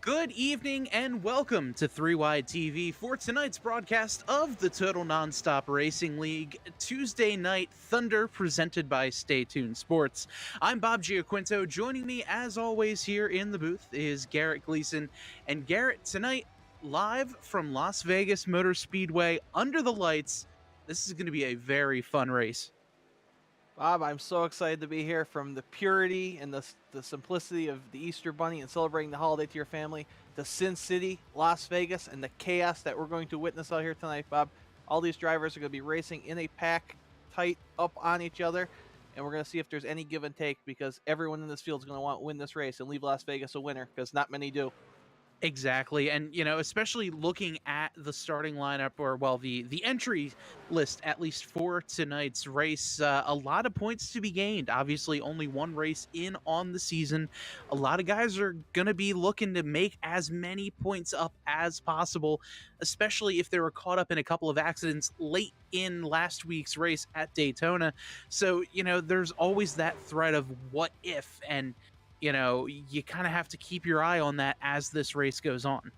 Good evening and welcome to 3 Wide TV for tonight's broadcast of the Total Nonstop Racing League Tuesday Night Thunder presented by Stay Tuned Sports. I'm Bob Giaquinto. Joining me as always here in the booth is Garrett Gleason. And Garrett, tonight live from Las Vegas Motor Speedway under the lights. This is going to be a very fun race. Bob, I'm so excited to be here. From the purity and the simplicity of the Easter Bunny and celebrating the holiday to your family, to Sin City, Las Vegas, and the chaos that we're going to witness out here tonight, Bob. All these drivers are going to be racing in a pack, tight up on each other, and we're going to see if there's any give and take, because everyone in this field is going to want to win this race and leave Las Vegas a winner, because not many do. Exactly. And, especially looking at the starting lineup or, well, the entry list, at least for tonight's race, a lot of points to be gained. Obviously, only one race in on the season. A lot of guys are going to be looking to make as many points up as possible, especially if they were caught up in a couple of accidents late in last week's race at Daytona. So, there's always that threat of what if, and you kind of have to keep your eye on that as this race goes on.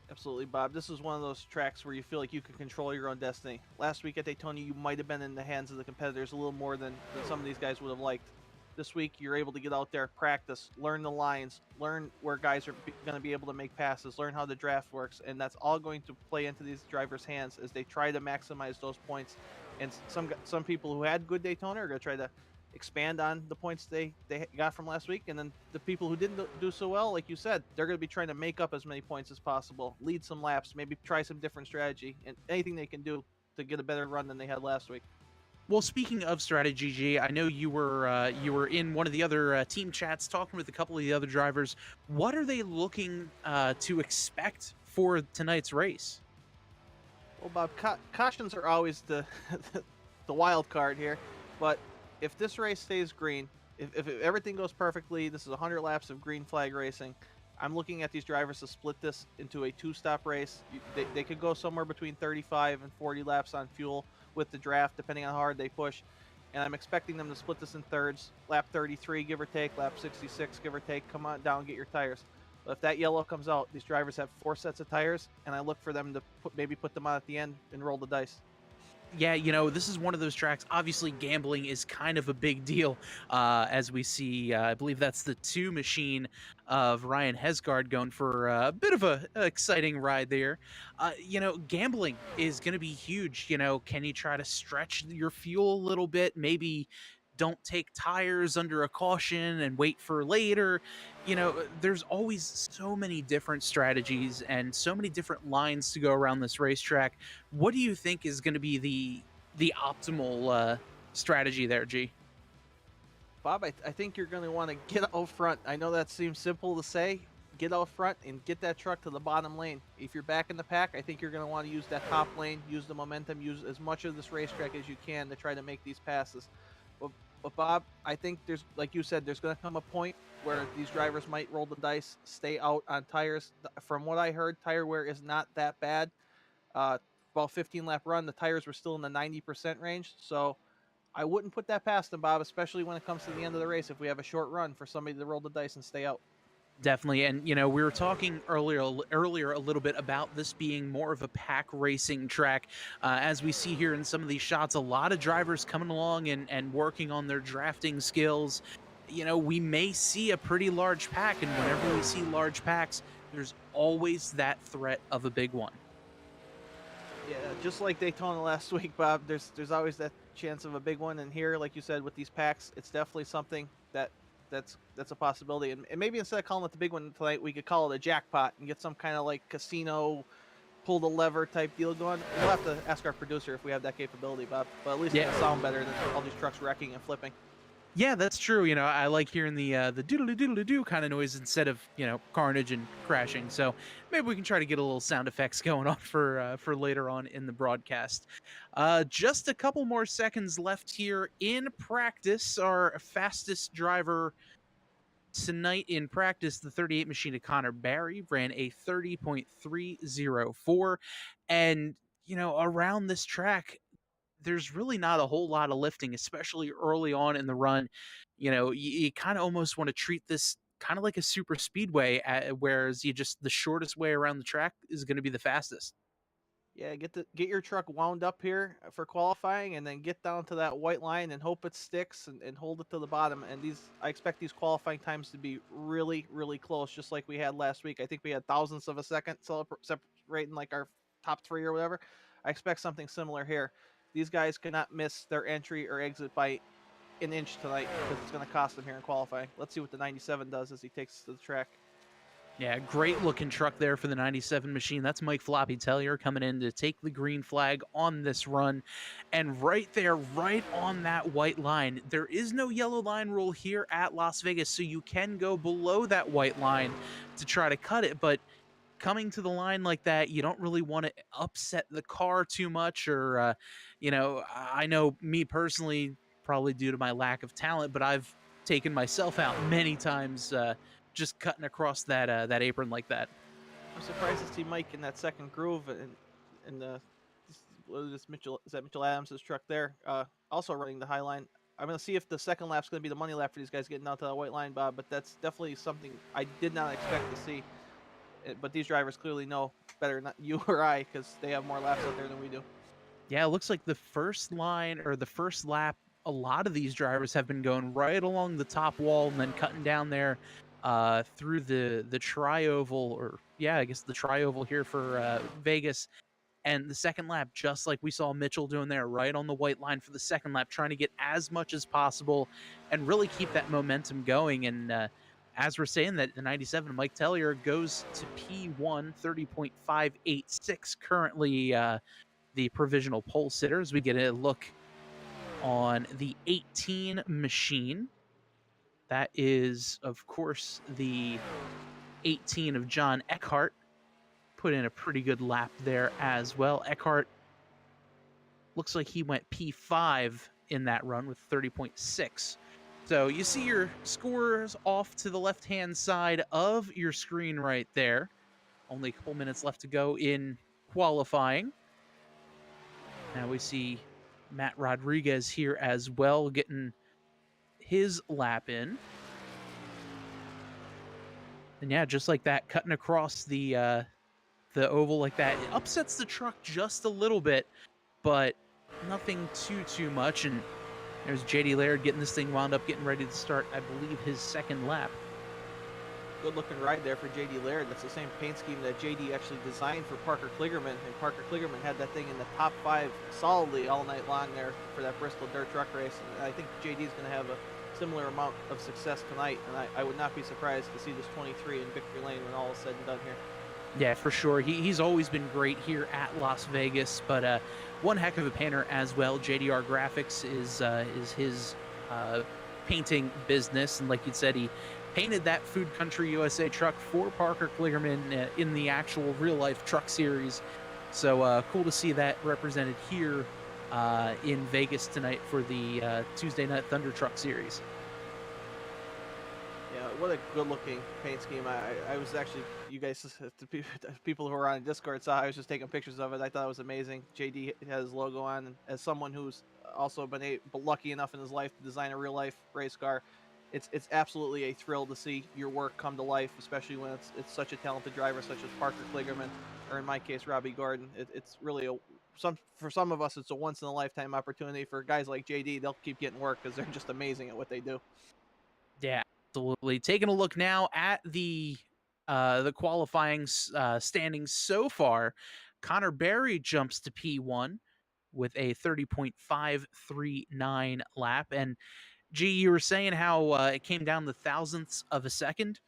Absolutely, Bob. This is one of those tracks where you feel like you can control your own destiny. Last week at Daytona, you might have been in the hands of the competitors a little more than some of these guys would have liked. This week, you're able to get out there, practice, learn the lines, learn where guys are going to be able to make passes, learn how the draft works, and that's all going to play into these drivers' hands as they try to maximize those points. And some people who had good Daytona are going to try to expand on the points they got from last week, and then the people who didn't do so well, like you said, they're going to be trying to make up as many points as possible, lead some laps, maybe try some different strategy, and anything they can do to get a better run than they had last week. Well, speaking of strategy, G, I know you were in one of the other team chats talking with a couple of the other drivers. What are they looking to expect for tonight's race? Well, Bob, cautions are always the the wild card here, but if this race stays green, if everything goes perfectly, this is 100 laps of green flag racing. I'm looking at these drivers to split this into a two-stop race. They could go somewhere between 35 and 40 laps on fuel with the draft, depending on how hard they push. And I'm expecting them to split this in thirds. Lap 33, give or take, lap 66, give or take. Come on down, get your tires. But if that yellow comes out, these drivers have 4 sets of tires, and I look for them to maybe put them on at the end and roll the dice. Yeah, this is one of those tracks. Obviously, gambling is kind of a big deal, as we see. I believe that's the 2 machine of Ryan Hesgard going for a bit of a exciting ride there. Gambling is going to be huge. Can you try to stretch your fuel a little bit? Maybe don't take tires under a caution and wait for later. There's always so many different strategies and so many different lines to go around this racetrack. What do you think is going to be the optimal strategy there, G? Bob, I think you're going to want to get out front. I know that seems simple to say. Get out front and get that truck to the bottom lane. If you're back in the pack, I think you're going to want to use that top lane, use the momentum, use as much of this racetrack as you can to try to make these passes. But Bob, I think there's, like you said, there's going to come a point where these drivers might roll the dice, stay out on tires. From what I heard, tire wear is not that bad. About 15 lap run, the tires were still in the 90% range. So I wouldn't put that past them, Bob, especially when it comes to the end of the race. If we have a short run, for somebody to roll the dice and stay out. Definitely. And, we were talking earlier a little bit about this being more of a pack racing track. As we see here in some of these shots, a lot of drivers coming along and working on their drafting skills. We may see a pretty large pack, and whenever we see large packs, there's always that threat of a big one. Yeah, just like Daytona last week, Bob, there's always that chance of a big one. And here, like you said, with these packs, it's definitely something that's a possibility. And maybe instead of calling it the big one tonight, we could call it a jackpot and get some kind of like casino pull the lever type deal going. We'll have to ask our producer if we have that capability, Bob. But at least it'll sound better than all these trucks wrecking and flipping. Yeah, that's true. I like hearing the doodle-doo kind of noise instead of, carnage and crashing. So maybe we can try to get a little sound effects going on for later on in the broadcast. Just a couple more seconds left here in practice. Our fastest driver tonight in practice, the 38 machine of Connor Barry, ran a 30.304. And, around this track, there's really not a whole lot of lifting, especially early on in the run. You kind of almost want to treat this kind of like a super speedway, whereas you just the shortest way around the track is going to be the fastest. Yeah, get your truck wound up here for qualifying, and then get down to that white line and hope it sticks and hold it to the bottom. And I expect these qualifying times to be really, really close, just like we had last week. I think we had thousandths of a second separating like our top three or whatever. I expect something similar here. These guys cannot miss their entry or exit by an inch tonight because it's going to cost them here in qualifying. Let's see what the 97 does as he takes to the track. Yeah, great looking truck there for the 97 machine. That's Mike Floppy Tellier coming in to take the green flag on this run. And right there, right on that white line, there is no yellow line rule here at Las Vegas, so you can go below that white line to try to cut it. But coming to the line like that, you don't really want to upset the car too much. Or, I know me personally, probably due to my lack of talent, but I've taken myself out many times just cutting across that apron like that. I'm surprised to see Mike in that second groove and what is this Mitchell? Is that Mitchell Adams' truck there? Also running the high line. I'm gonna see if the second lap's gonna be the money lap for these guys getting down to that white line, Bob. But that's definitely something I did not expect to see. But these drivers clearly know better, not you or I, because they have more laps out there than we do. Yeah, it looks like the first line or the first lap, a lot of these drivers have been going right along the top wall and then cutting down there through the tri-oval, or yeah, I guess the tri-oval here for Vegas. And the second lap, just like we saw Mitchell doing there, right on the white line for the second lap, trying to get as much as possible and really keep that momentum going. And as we're saying that the 97, Mike Tellier goes to P1, 30.586 currently the provisional pole sitters. We get a look on the 18 machine. That is, of course, the 18 of John Eckhart. Put in a pretty good lap there as well. Eckhart looks like he went P5 in that run with 30.6. So you see your scores off to the left-hand side of your screen right there. Only a couple minutes left to go in qualifying. Now we see Matt Rodriguez here as well, getting his lap in. And yeah, just like that, cutting across the oval like that, it upsets the truck just a little bit, but nothing too much. And there's JD Laird getting this thing wound up, getting ready to start, I believe, his second lap. Good looking ride there for JD Laird. That's the same paint scheme that JD actually designed for Parker Kligerman, and Parker Kligerman had that thing in the top 5 solidly all night long there for that Bristol dirt truck race. And I think JD is going to have a similar amount of success tonight, and I would not be surprised to see this 23 in victory lane when all is said and done here. Yeah, for sure. He's always been great here at Las Vegas, but one heck of a painter as well. JDR Graphics is his painting business, and like you said, he painted that Food Country USA truck for Parker Kligerman in the actual real life truck series. So cool to see that represented here in Vegas tonight for the Tuesday Night Thunder Truck Series. Yeah, what a good-looking paint scheme. I was actually, you guys, the people who are on Discord saw, I was just taking pictures of it. I thought it was amazing. JD has his logo on, and as someone who's also been lucky enough in his life to design a real-life race car, it's absolutely a thrill to see your work come to life, especially when it's such a talented driver such as Parker Kligerman, or in my case, Robbie Gordon. It's really for some of us, it's a once-in-a-lifetime opportunity. For guys like JD, they'll keep getting work because they're just amazing at what they do. Yeah, absolutely. Taking a look now at the qualifying standings so far, Connor Berry jumps to P1 with a 30.539 lap. And G, you were saying how it came down to thousandths of a second.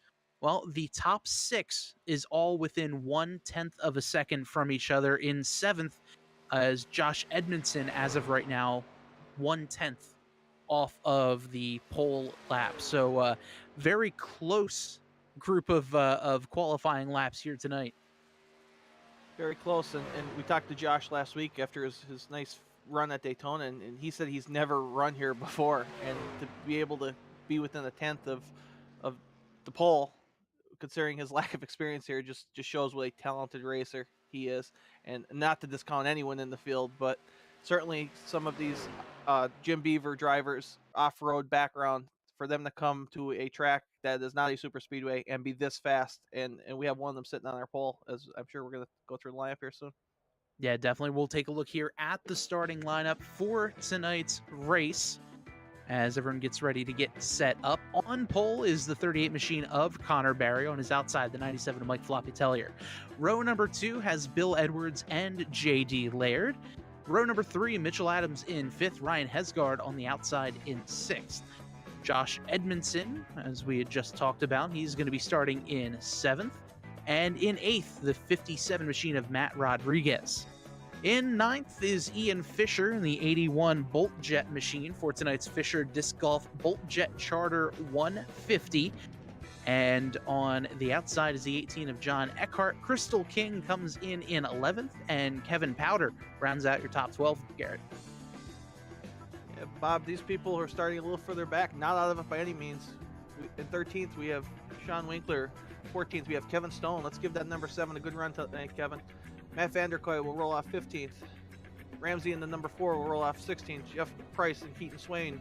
Well, the top 6 is all within 1/10 of a second from each other. In 7th is Josh Edmondson, as of right now, 1/10 off of the pole lap. So very close group of qualifying laps here tonight. Very close, and we talked to Josh last week after his nice run at Daytona, and he said he's never run here before, and to be able to be within a tenth of the pole, considering his lack of experience here, just shows what a talented racer he is. And not to discount anyone in the field, but certainly some of these Jim Beaver drivers, off-road background, for them to come to a track that is not a super speedway and be this fast. And we have one of them sitting on our pole, as I'm sure we're going to go through the lineup here soon. Yeah, definitely. We'll take a look here at the starting lineup for tonight's race as everyone gets ready to get set up. On pole is the 38 machine of Connor Barry. On his outside, the 97 of Mike Floppy Tellier. Row number 2 has Bill Edwards and JD Laird. Row number 3, Mitchell Adams in 5th, Ryan Hesgard on the outside in 6th. Josh Edmondson, as we had just talked about, he's going to be starting in 7th. And in 8th, the 57 machine of Matt Rodriguez. In 9th is Ian Fisher in the 81 Bolt Jet machine for tonight's Fisher Disc Golf Bolt Jet Charter 150. And on the outside is the 18 of John Eckhart. Crystal King comes in 11th, and Kevin Powder rounds out your top 12, Garrett. Yeah, Bob, these people are starting a little further back, not out of it by any means. In 13th, we have Sean Winkler. 14th, we have Kevin Stone. Let's give that number 7 a good run tonight, Kevin. Matt Vanderkoy will roll off 15th. Ramsey in the number 4 will roll off 16th. Jeff Price and Keaton Swain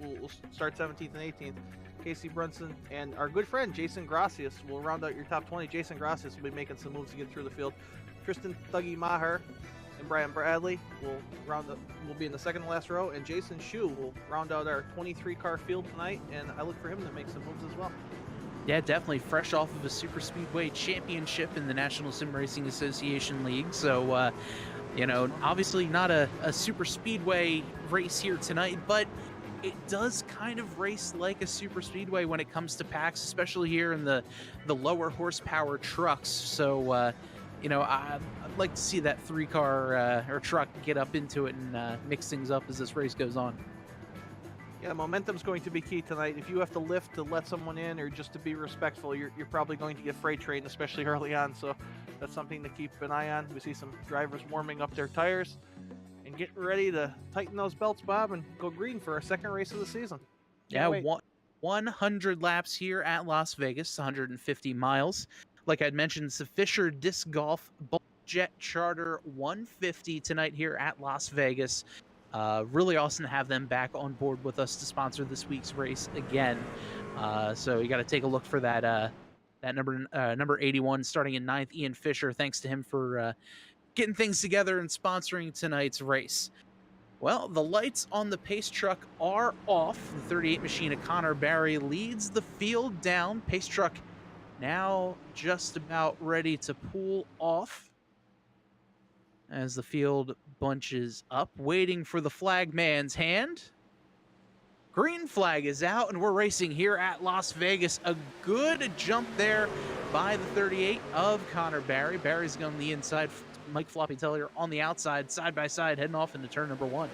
will start 17th and 18th. Casey Brunson and our good friend Jason Gracias will round out your top 20. Jason Gracias will be making some moves to get through the field. Tristan Thuggy Maher and Brian Bradley will be in the second to last row, and Jason Shue will round out our 23 car field tonight, and I look for him to make some moves as well. Yeah, definitely fresh off of a Super Speedway championship in the National Sim Racing Association League. So, obviously not a Super Speedway race here tonight, but it does kind of race like a Super Speedway when it comes to packs, especially here in the lower horsepower trucks. So, I'd like to see that 3-car or truck get up into it and mix things up as this race goes on. Yeah, momentum's going to be key tonight. If you have to lift to let someone in or just to be respectful, you're probably going to get freight trained, especially early on. So that's something to keep an eye on. We see some drivers warming up their tires and getting ready to tighten those belts, Bob, and go green for our second race of the season. Yeah, 100 laps here at Las Vegas, 150 miles. Like I'd mentioned, it's the Fisher Disc Golf Bolt Jet Charter 150 tonight here at Las Vegas. Really awesome to have them back on board with us to sponsor this week's race again. So you got to take a look for that number 81 starting in 9th, Ian Fisher. Thanks to him for getting things together and sponsoring tonight's race. Well, the lights on the pace truck are off. The 38 machine of Connor Barry leads the field down. Pace truck now just about ready to pull off as the field bunches up, waiting for the flagman's hand. Green flag is out, and we're racing here at Las Vegas. A good jump there by the 38 of Connor Barry. Barry's on the inside, Mike Floppy Tellier on the outside, side by side, heading off into turn number 1.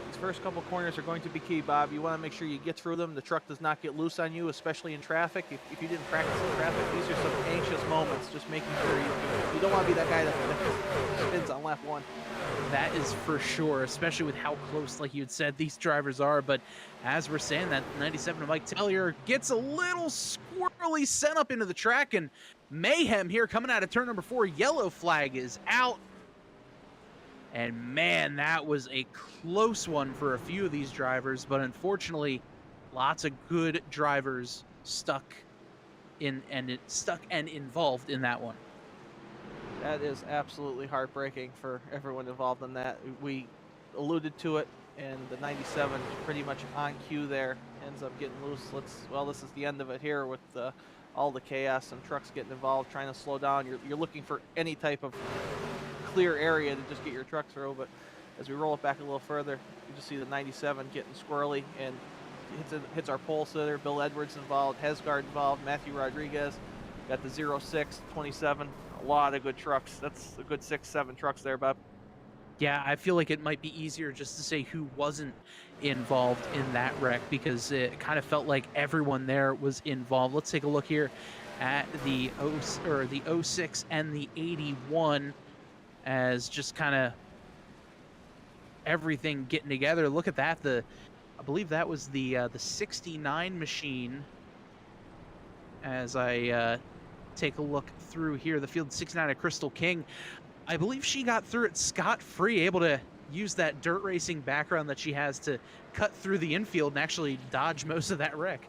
These first couple corners are going to be key, Bob. You want to make sure you get through them. The truck does not get loose on you, especially in traffic. If you didn't practice in traffic, these are some anxious moments, just making sure you don't want to be that guy that spins on lap 1. That is for sure, especially with how close, like you had said, these drivers are. But as we're saying, that 97 of Mike Tellier gets a little squirrely sent up into the track, and mayhem here coming out of turn number 4. Yellow flag is out. And man, that was a close one for a few of these drivers, but unfortunately, lots of good drivers stuck and involved in that one. That is absolutely heartbreaking for everyone involved in that. We alluded to it, and the 97 pretty much on cue there ends up getting loose. This is the end of it here with all the chaos and trucks getting involved, trying to slow down. You're looking for any type of clear area to just get your truck through, but as we roll it back a little further, you just see the 97 getting squirrely and hits our pole sitter. Bill Edwards involved, Hesgard involved, Matthew Rodriguez, got the 06, 27, a lot of good trucks. That's a good 6-7 trucks there, Bob. Yeah, I feel like it might be easier just to say who wasn't involved in that wreck, because it kind of felt like everyone there was involved. Let's take a look here at the 06 and the 81 as just kind of everything getting together. Look at that. I believe that was the 69 machine. As I take a look through here, the field 69 of Crystal King. I believe she got through it scot-free, able to use that dirt racing background that she has to cut through the infield and actually dodge most of that wreck.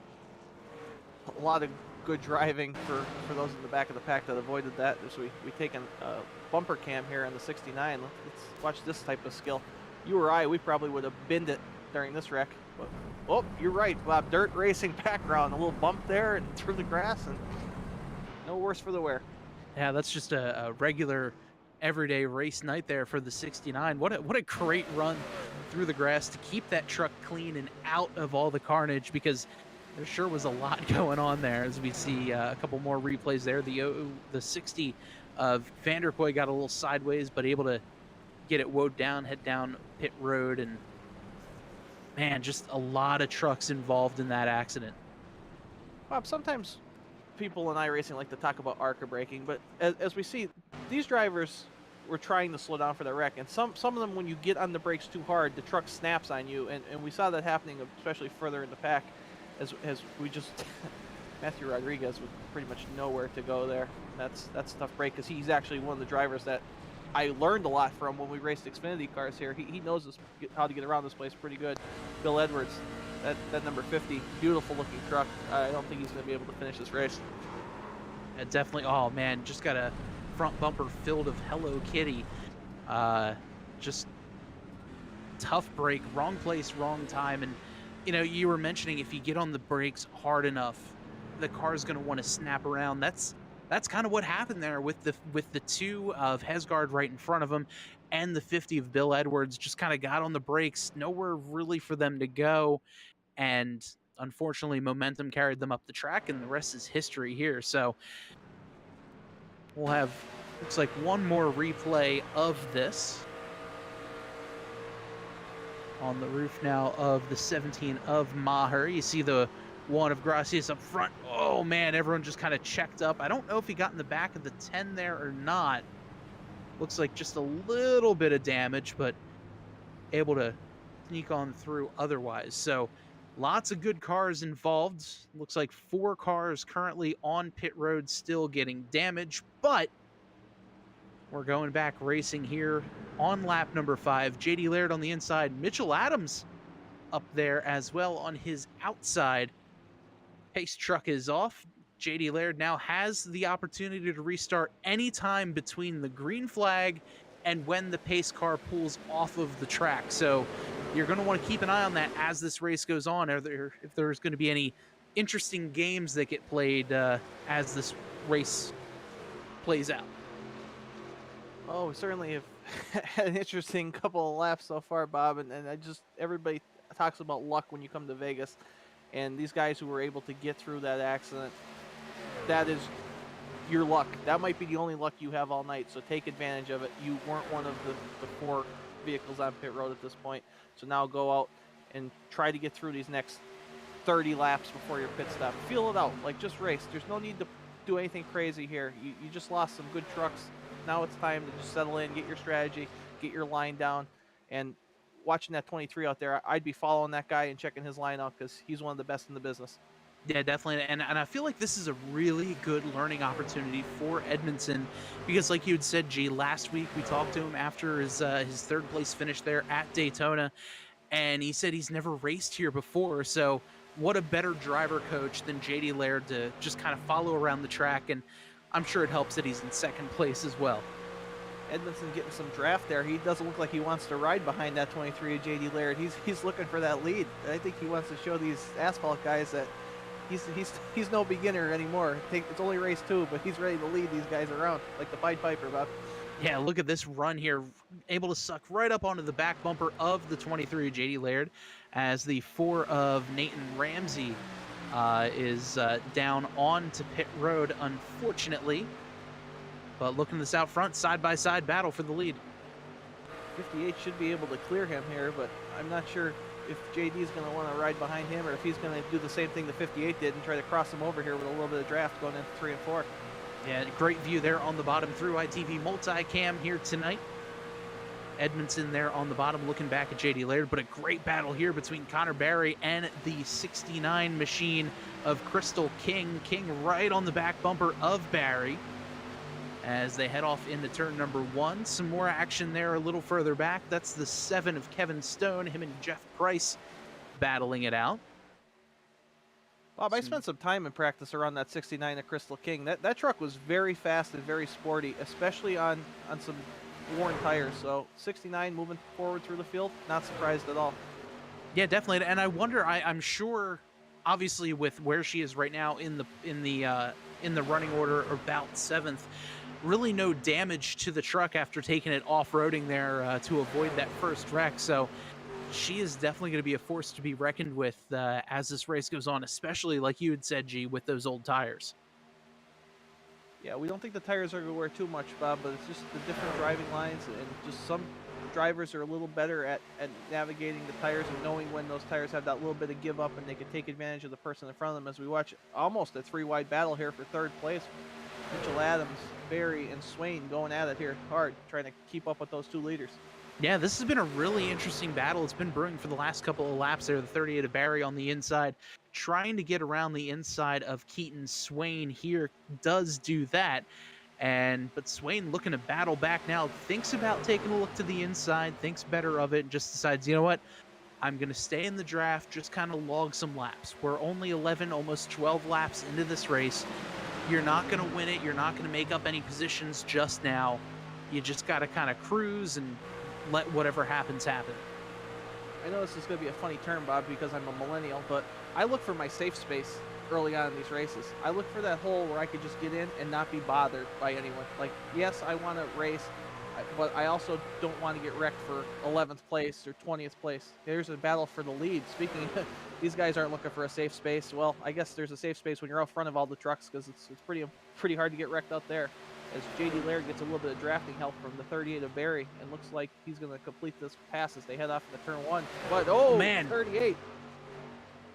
A lot of good driving for those in the back of the pack that avoided that. As we taken a bumper cam here on the 69. Let's watch this type of skill. You or I, we probably would have binned it during this wreck. But, oh, you're right, Bob. Dirt racing background, a little bump there and through the grass, and no worse for the wear. Yeah, that's just a regular everyday race night there for the 69. What a great run through the grass to keep that truck clean and out of all the carnage, because there sure was a lot going on there. As we see a couple more replays there, the 60 of Vanderpoy got a little sideways, but able to get it woed down, head down pit road, and man, just a lot of trucks involved in that accident. Bob, sometimes people in iRacing like to talk about ARCA braking, but as we see, these drivers were trying to slow down for the wreck, and some of them, when you get on the brakes too hard, the truck snaps on you, and we saw that happening especially further in the pack as we just Matthew Rodriguez with pretty much nowhere to go there. That's a tough break, because he's actually one of the drivers that I learned a lot from when we raced Xfinity cars here. He knows how to get around this place pretty good. Bill Edwards, that number 50, beautiful looking truck. I don't think he's going to be able to finish this race. Yeah, definitely. Oh man, just got a front bumper filled of Hello Kitty. Just tough break, wrong place, wrong time. And you know, you were mentioning if you get on the brakes hard enough, the car's going to want to snap around. That's kind of what happened there with the 2 of Hesgaard right in front of him, and the 50 of Bill Edwards. Just kind of got on the brakes, nowhere really for them to go, and unfortunately momentum carried them up the track, and the rest is history here. So we'll have, looks like, one more replay of this on the roof now of the 17 of Maher. You see the 1 of Gracias up front. Oh man, everyone just kind of checked up. I don't know if he got in the back of the 10 there or not. Looks like just a little bit of damage, but able to sneak on through otherwise. So lots of good cars involved. Looks like 4 cars currently on pit road still getting damage, but we're going back racing here on lap number 5. JD Laird on the inside, Mitchell Adams up there as well on his outside. Pace truck is off. JD Laird now has the opportunity to restart anytime between the green flag and when the pace car pulls off of the track. So you're going to want to keep an eye on that as this race goes on, if there's going to be any interesting games that get played as this race plays out. Oh, we certainly have had an interesting couple of laps so far, Bob, and everybody talks about luck when you come to Vegas. And these guys who were able to get through that accident, that is your luck. That might be the only luck you have all night, so take advantage of it. You weren't one of the 4 vehicles on pit road at this point, so now go out and try to get through these next 30 laps before your pit stop. Feel it out, like just race. There's no need to do anything crazy here. You just lost some good trucks. Now it's time to just settle in, get your strategy, get your line down, and watching that 23 out there, I'd be following that guy and checking his line out, because he's one of the best in the business. Yeah, definitely. And I feel like this is a really good learning opportunity for Edmondson, because like you had said, G, last week we talked to him after his 3rd place finish there at Daytona, and he said he's never raced here before. So what a better driver coach than JD Laird to just kind of follow around the track, and I'm sure it helps that he's in 2nd place as well. Edmondson getting some draft there. He doesn't look like he wants to ride behind that 23 of JD Laird. He's looking for that lead. I think he wants to show these asphalt guys that he's no beginner anymore. It's only race 2, but he's ready to lead these guys around like the Pied Piper, Bob. Yeah, look at this run here. Able to suck right up onto the back bumper of the 23 of JD Laird, as the 4 of Nathan Ramsey is down onto pit road, unfortunately. But looking this out front, side-by-side battle for the lead. 58 should be able to clear him here, but I'm not sure if JD's going to want to ride behind him, or if he's going to do the same thing the 58 did and try to cross him over here with a little bit of draft going into 3 and 4. Yeah, great view there on the bottom through ITV multicam here tonight. Edmondson there on the bottom looking back at JD Laird, but a great battle here between Connor Barry and the 69 machine of Crystal King. King right on the back bumper of Barry. as they head off into turn number 1. Some more action there a little further back. That's the 7 of Kevin Stone, him and Jeff Price battling it out. Bob, I spent some time in practice around that 69 of Crystal King. That truck was very fast and very sporty, especially on some worn tires. So 69 moving forward through the field, not surprised at all. Yeah, definitely. And I wonder, I'm sure, obviously, with where she is right now in the running order, about 7th, really no damage to the truck after taking it off-roading there to avoid that first wreck. So she is definitely going to be a force to be reckoned with as this race goes on, especially like you had said, G, with those old tires. Yeah, we don't think the tires are going to wear too much, Bob, but it's just the different driving lines, and just some drivers are a little better at navigating the tires and knowing when those tires have that little bit of give up, and they can take advantage of the person in front of them. As we watch almost a 3-wide battle here for 3rd place. Mitchell Adams, Barry, and Swain going at it here hard, trying to keep up with those 2 leaders. Yeah, this has been a really interesting battle. It's been brewing for the last couple of laps there. The 38 of Barry on the inside, trying to get around the inside of Keaton. Swain here does do that. But Swain looking to battle back now, thinks about taking a look to the inside, thinks better of it, and just decides, you know what? I'm going to stay in the draft, just kind of log some laps. We're only 11, almost 12 laps into this race. You're not going to win it. You're not going to make up any positions just now. You just got to kind of cruise and let whatever happens happen. I know this is going to be a funny term, Bob, because I'm a millennial, but I look for my safe space early on in these races. I look for that hole where I could just get in and not be bothered by anyone. Like, yes, I want to race, but I also don't want to get wrecked for 11th place or 20th place. There's a battle for the lead. Speaking of, these guys aren't looking for a safe space. Well, I guess there's a safe space when you're out front of all the trucks, because it's pretty hard to get wrecked out there. As J.D. Laird gets a little bit of drafting help from the 38 of Barry, and looks like he's going to complete this pass as they head off into turn 1. But, oh, man, 38.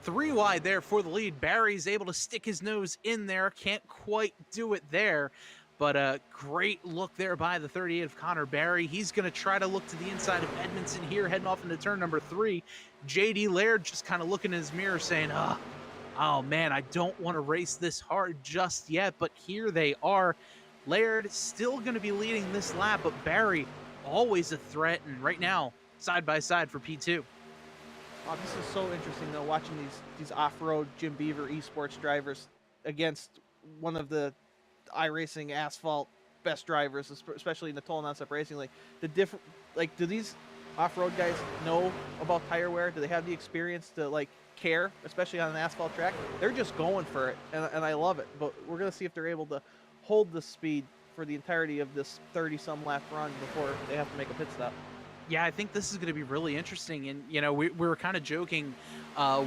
3 wide there for the lead. Barry's able to stick his nose in there. Can't quite do it there. But a great look there by the 38 of Connor Barry. He's going to try to look to the inside of Edmondson here, heading off into turn number 3. J.D. Laird just kind of looking in his mirror saying, oh, man, I don't want to race this hard just yet. But here they are. Laird still going to be leading this lap, but Barry always a threat, and right now, side by side for P2. Oh, this is so interesting, though, watching these off-road Jim Beaver esports drivers against one of the iRacing asphalt best drivers, especially in the total non-stop racing. Like, do these off-road guys know about tire wear? Do they have the experience to care, especially on an asphalt track? They're just going for it, and I love it. But we're gonna see if they're able to hold the speed for the entirety of this 30-some lap run before they have to make a pit stop. Yeah, I think this is going to be really interesting. And, you know, we were kind of joking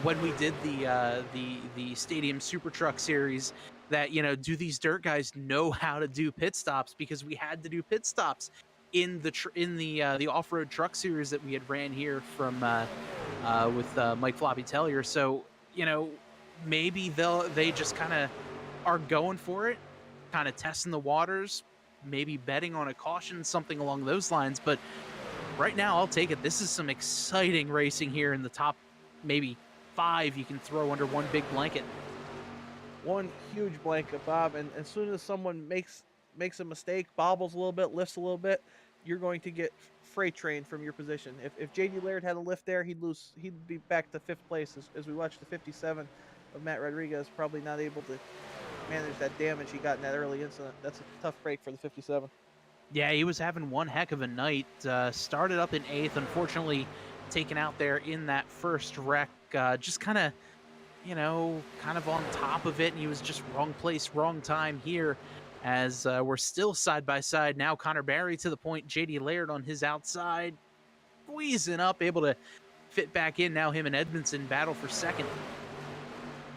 when we did the Stadium Super Truck Series that, you know, do these dirt guys know how to do pit stops? Because we had to do pit stops in the off-road truck series that we had ran here from with Mike Floppy Tellier. So, you know, maybe they just kind of are going for it, kind of testing the waters, maybe betting on a caution, something along those lines. But right now, I'll take it. This is some exciting racing here in the top maybe 5 you can throw under one big blanket. One huge blanket, Bob, and as soon as someone makes a mistake, bobbles a little bit, lifts a little bit, you're going to get freight train from your position. If J.D. Laird had a lift there, he'd be back to 5th place. As we watch the 57 of Matt Rodriguez, probably not able to manage that damage he got in that early incident. That's a tough break for the 57. Yeah, he was having one heck of a night. Started up in 8th, unfortunately taken out there in that first wreck. Just kind of on top of it, and he was just wrong place, wrong time here. As we're still side by side now. Connor Barry to the point. J.D. Laird on his outside, squeezing up, able to fit back in. Now him and Edmondson battle for 2nd.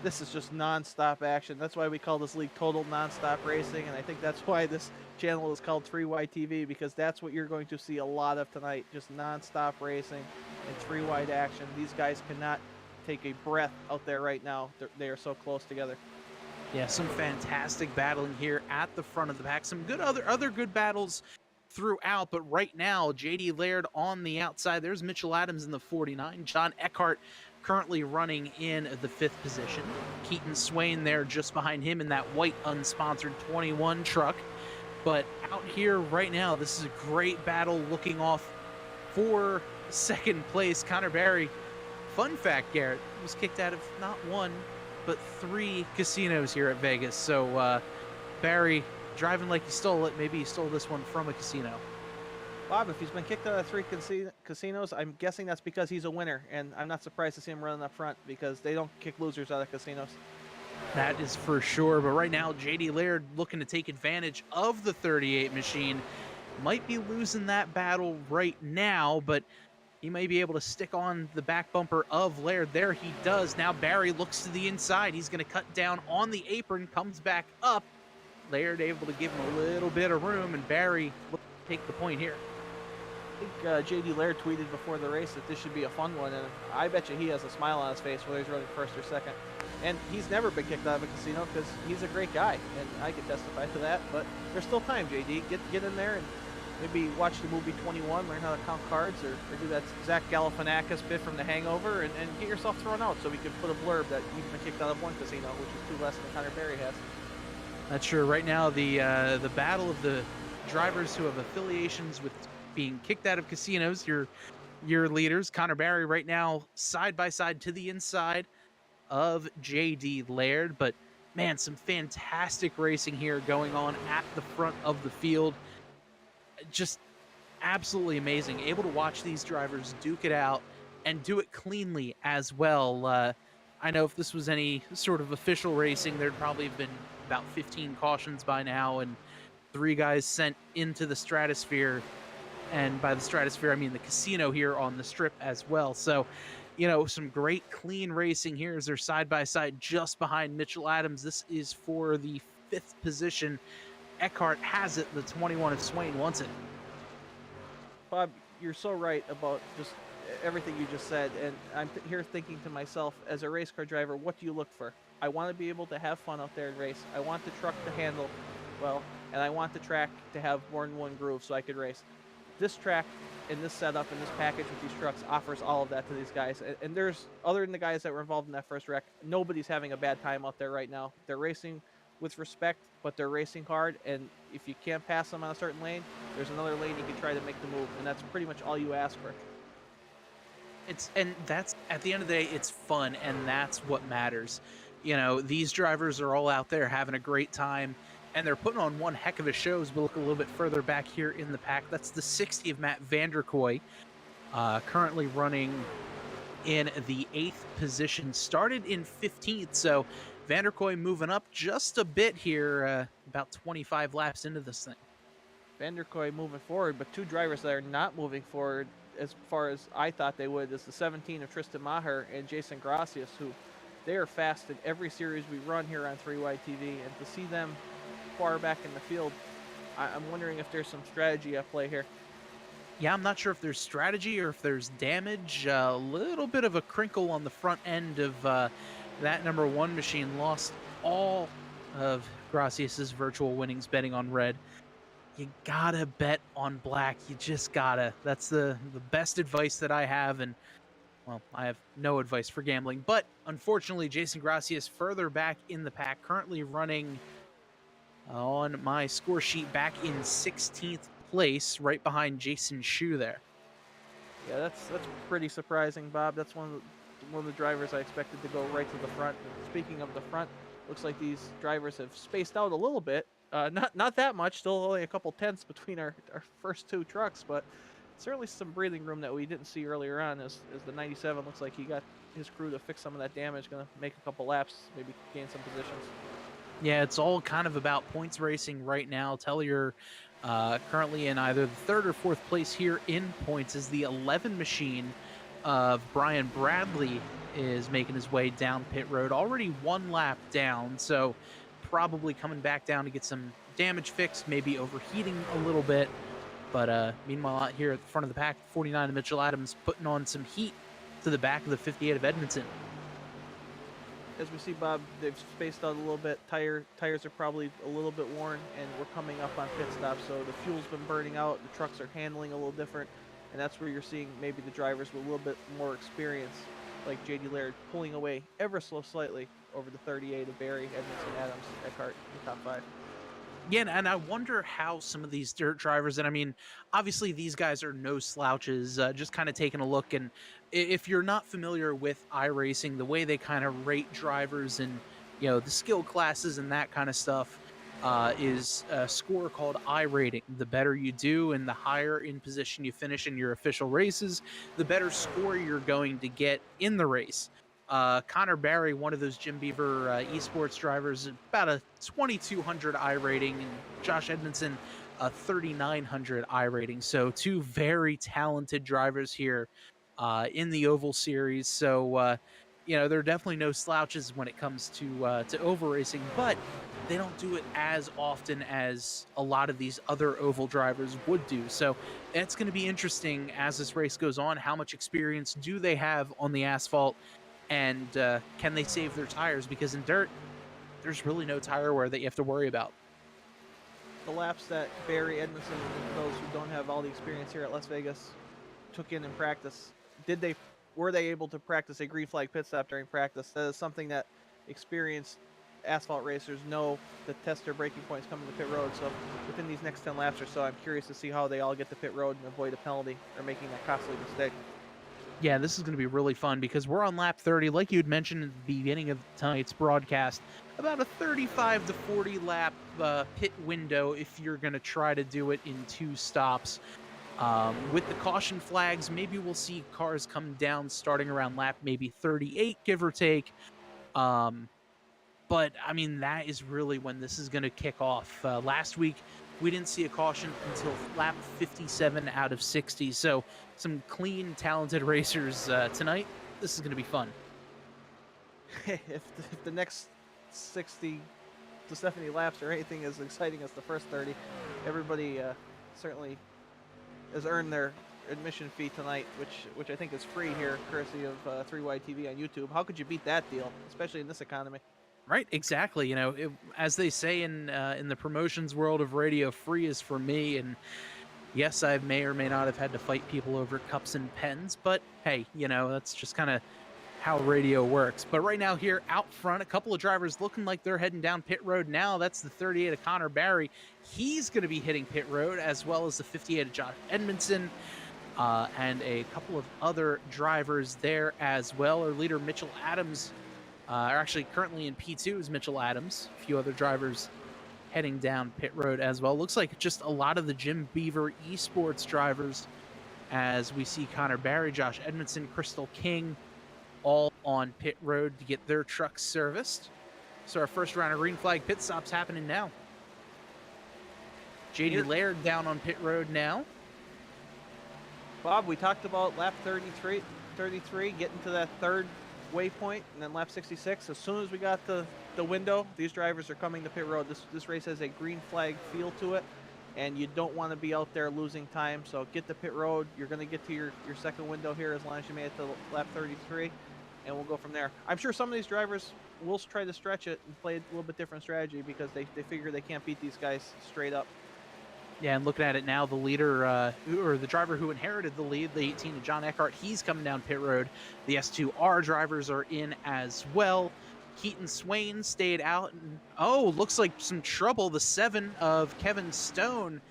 This is just non-stop action. That's why we call this league Total Non-Stop Racing, and I think that's why this channel is called 3-Wide TV, because that's what you're going to see a lot of tonight, just non-stop racing and 3-wide action. These guys cannot take a breath out there right now. They are so close together. Yeah, some fantastic battling here at the front of the pack. Some good other good battles throughout, but right now, J.D. Laird on the outside. There's Mitchell Adams in the 49. John Eckhart currently running in the 5th position. Keaton Swain there just behind him in that white unsponsored 21 truck. But out here right now, this is a great battle looking off for second place. Connor Barry, fun fact, Garrett, was kicked out of not one, but 3 casinos here at Vegas. So Barry driving like he stole it. Maybe he stole this one from a casino. Bob, if he's been kicked out of 3 casinos, I'm guessing that's because he's a winner, and I'm not surprised to see him running up front because they don't kick losers out of casinos. That is for sure. But right now, JD Laird looking to take advantage of the 38 machine. Might be losing that battle right now, but he may be able to stick on the back bumper of Laird. There he does. Now Barry looks to the inside. He's going to cut down on the apron, comes back up. Laird able to give him a little bit of room, and Barry will take the point here. I think JD Laird tweeted before the race that this should be a fun one, and I bet you he has a smile on his face whether he's running first or second. And he's never been kicked out of a casino because he's a great guy, and I can testify to that. But there's still time, JD. Get in there and maybe watch the movie 21, learn how to count cards, or do that Zach Galifianakis bit from The Hangover, and get yourself thrown out so we could put a blurb that you've been kicked out of one casino, which is 2 less than Connor Barry has. That's true. Right now, the battle of the drivers who have affiliations with being kicked out of casinos, your leaders, Connor Barry right now side by side to the inside of JD Laird. But man, some fantastic racing here going on at the front of the field. Just absolutely amazing. Able to watch these drivers duke it out and do it cleanly as well. I know if this was any sort of official racing, there'd probably have been about 15 cautions by now and 3 guys sent into the stratosphere. And by the stratosphere, I mean the casino here on the strip as well. So, you know, some great clean racing here as they're side by side just behind Mitchell Adams. This is for the 5th position. Eckhart has it. The 21 of Swain wants it. Bob, you're so right about just everything you just said, and I'm here thinking to myself, as a race car driver, what do you look for? I want to be able to have fun out there and race. I want the truck to handle well, and I want the track to have more than one groove so I could race. This track and this setup and this package with these trucks offers all of that to these guys. And there's, other than the guys that were involved in that first wreck, nobody's having a bad time out there right now. They're racing with respect, but they're racing hard. And if you can't pass them on a certain lane, there's another lane you can try to make the move. And that's pretty much all you ask for. And that's, at the end of the day, it's fun, and that's what matters. You know, these drivers are all out there having a great time, and they're putting on one heck of a show as we look a little bit further back here in the pack. That's the 60 of Matt Vanderkoy, currently running in the 8th position, started in 15th. So Vanderkoy moving up just a bit here, about 25 laps into this thing. Vanderkoy moving forward, but 2 drivers that are not moving forward as far as I thought they would is the 17 of Tristan Maher and Jason Gracias, who they are fast in every series we run here on 3Y TV, and to see them far back in the field, I'm wondering if there's some strategy at play here. Yeah, I'm not sure if there's strategy or if there's damage. A little bit of a crinkle on the front end of that number 1 machine. Lost all of Gracias's virtual winnings betting on red. You gotta bet on black. You just gotta. That's the best advice that I have, and well, I have no advice for gambling. But unfortunately, Jason Gracias further back in the pack, currently running on my score sheet back in 16th place, right behind Jason Shu there. Yeah, that's pretty surprising, Bob. That's one of the drivers I expected to go right to the front. And speaking of the front, looks like these drivers have spaced out a little bit. Not that much, still only a couple tenths between our first 2 trucks, but certainly some breathing room that we didn't see earlier on as the 97 looks like he got his crew to fix some of that damage, going to make a couple laps, maybe gain some positions. Yeah, it's all kind of about points racing right now. Tellier currently in either the 3rd or 4th place here in points as the 11 machine of Brian Bradley is making his way down pit road. Already 1 lap down, so probably coming back down to get some damage fixed, maybe overheating a little bit. But meanwhile, out here at the front of the pack, 49 of Mitchell Adams putting on some heat to the back of the 58 of Edmonton. As we see, Bob, they've spaced out a little bit. Tires are probably a little bit worn, and we're coming up on pit stop, so the fuel's been burning out. The trucks are handling a little different, and that's where you're seeing maybe the drivers with a little bit more experience, like JD Laird, pulling away ever so slightly over the 38 of Barry, Edmondson, Adams, Eckhart in the top 5. Yeah, and I wonder how some of these dirt drivers, and I mean, obviously these guys are no slouches. Just kind of taking a look, and if you're not familiar with iRacing, the way they kind of rate drivers and the skill classes and that kind of stuff is a score called I rating. The better you do, and the higher in position you finish in your official races, the better score you're going to get in the race. Connor Barry, one of those Jim Beaver esports drivers, about a 2200 I rating, and Josh Edmondson, a 3900 I rating. So two very talented drivers here in the Oval Series. So there are definitely no slouches when it comes to oval racing, but they don't do it as often as a lot of these other oval drivers would do. So it's going to be interesting as this race goes on. How much experience do they have on the asphalt? And can they save their tires? Because in dirt, there's really no tire wear that you have to worry about. The laps that Barry Edmondson and those who don't have all the experience here at Las Vegas took in practice, were they able to practice a green flag pit stop during practice? That is something that experienced asphalt racers know to test their braking points coming to pit road. So within these next 10 laps or so, I'm curious to see how they all get to pit road and avoid a penalty or making that costly mistake. Yeah, this is going to be really fun because we're on lap 30. Like you had mentioned at the beginning of tonight's broadcast, about a 35 to 40 lap pit window if you're going to try to do it in 2 stops. With the caution flags, maybe we'll see cars come down starting around lap maybe 38, give or take. But I mean, that is really when this is going to kick off. Last week, we didn't see a caution until lap 57 out of 60. So some clean, talented racers tonight. This is going to be fun. if the next 60 to 70 laps are anything as exciting as the first 30, everybody certainly has earned their admission fee tonight, which I think is free here, courtesy of 3Y TV on YouTube. How could you beat that deal, especially in this economy? Right, exactly. As they say in the promotions world of radio, free is for me. And yes, I may or may not have had to fight people over cups and pens, but hey, that's just kind of how radio works. But right now here out front, a couple of drivers looking like they're heading down pit road now. That's the 38 of Connor Barry. He's going to be hitting pit road, as well as the 58 of Josh Edmondson. And a couple of other drivers there as well. Our leader, Mitchell Adams, are actually currently in P2 is Mitchell Adams. A few other drivers heading down pit road as well. Looks like just a lot of the Jim Beaver esports drivers, as we see Connor Barry, Josh Edmondson, Crystal King, all on pit road to get their trucks serviced. So our first round of green flag pit stops happening now. JD Laird down on pit road now. Bob, we talked about lap 33, getting to that third waypoint, and then lap 66. As soon as we got the window, these drivers are coming to pit road. This race has a green flag feel to it, and you don't want to be out there losing time. So get to pit road. You're going to get to your second window here as long as you made it to lap 33, and we'll go from there. I'm sure some of these drivers will try to stretch it and play a little bit different strategy because they figure they can't beat these guys straight up. Yeah, and looking at it now, the leader, or the driver who inherited the lead, the 18 of John Eckhart, he's coming down pit road. The S2R drivers are in as well. Keaton Swain stayed out. And, looks like some trouble. The 7 of Kevin Stone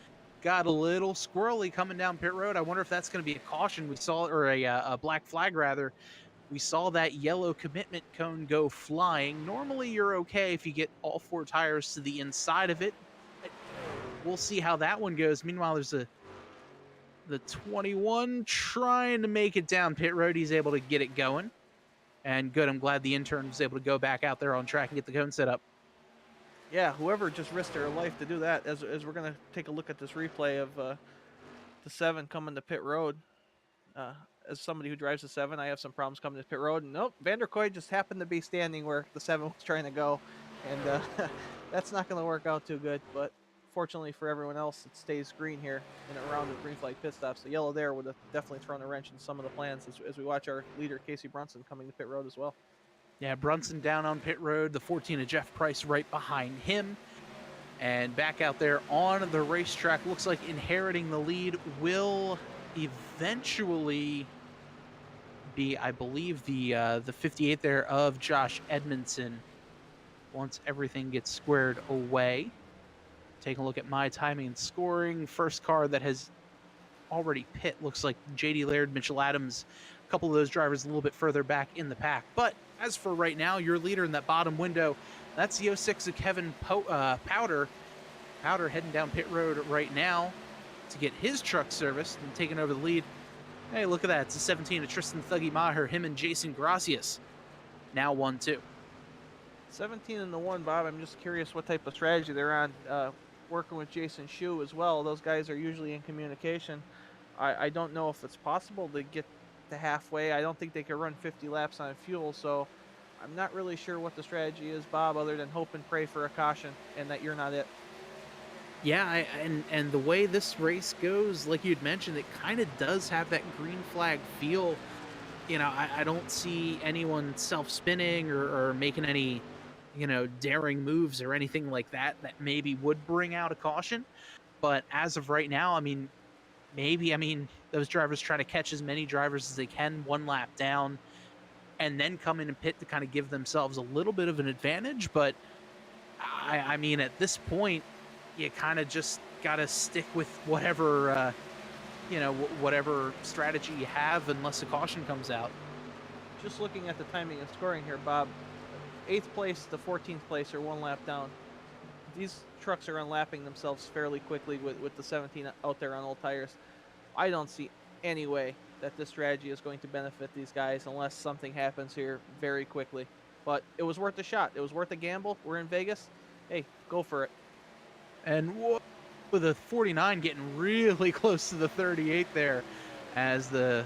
got a little squirrely coming down pit road. I wonder if that's going to be a caution. We saw, or a black flag rather. We saw that yellow commitment cone go flying. Normally you're okay if you get all 4 tires to the inside of it. We'll see how that one goes. Meanwhile, there's the 21 trying to make it down pit road. He's able to get it going. And good, I'm glad the intern was able to go back out there on track and get the cone set up. Yeah, whoever just risked their life to do that, as we're going to take a look at this replay of the 7 coming to pit road. As somebody who drives the 7, I have some problems coming to pit road. And nope, Vanderkoy just happened to be standing where the 7 was trying to go. And that's not going to work out too good. But fortunately for everyone else, it stays green here in a round of green flag pit stops. The yellow there would have definitely thrown a wrench in some of the plans as we watch our leader, Casey Brunson, coming to pit road as well. Yeah, Brunson down on pit road. The 14 of Jeff Price right behind him. And back out there on the racetrack, looks like inheriting the lead will eventually be, I believe, the 58 there of Josh Edmondson once everything gets squared away. Taking a look at my timing and scoring. First car that has already pit looks like JD Laird, Mitchell Adams, a couple of those drivers a little bit further back in the pack. But as for right now, your leader in that bottom window, that's the '06 of Kevin Powder. Powder heading down pit road right now to get his truck serviced and taking over the lead. Hey, look at that. It's a 17 of Tristan Thuggy Maher, him and Jason Gracias. Now 1-2. 17 and the 1, Bob. I'm just curious what type of strategy they're on. Working with Jason Shu as well. Those guys are usually in communication. I don't know if it's possible to get to halfway. I don't think they could run 50 laps on fuel, so I'm not really sure what the strategy is, Bob, other than hope and pray for a caution and that you're not it. Yeah, and the way this race goes, like you'd mentioned, it kind of does have that green flag feel. You know, I don't see anyone self-spinning or making any, daring moves or anything like that maybe would bring out a caution. But as of right now, maybe those drivers try to catch as many drivers as they can one lap down and then come in and pit to kind of give themselves a little bit of an advantage. But I mean, at this point, you kind of just got to stick with whatever, whatever strategy you have unless a caution comes out. Just looking at the timing and scoring here, Bob, 8th place to 14th place are one lap down. These trucks are unlapping themselves fairly quickly with the 17 out there on old tires. I don't see any way that this strategy is going to benefit these guys unless something happens here very quickly. But it was worth a shot. It was worth a gamble. We're in Vegas. Hey, go for it. And with the 49 getting really close to the 38 there, as the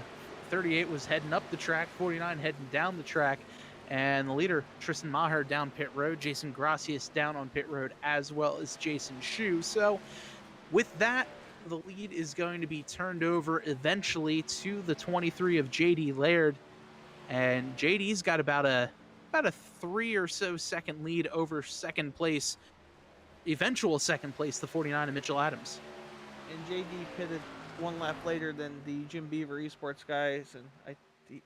38 was heading up the track, 49 heading down the track, and the leader, Tristan Maher, down pit road, Jason Gracias down on pit road, as well as Jason Shu. So with that, the lead is going to be turned over eventually to the 23 of JD Laird, and JD's got about a 3 or so second lead over second place, eventual second place, the 49 of Mitchell Adams. And JD pitted one lap later than the Jim Beaver Esports guys, and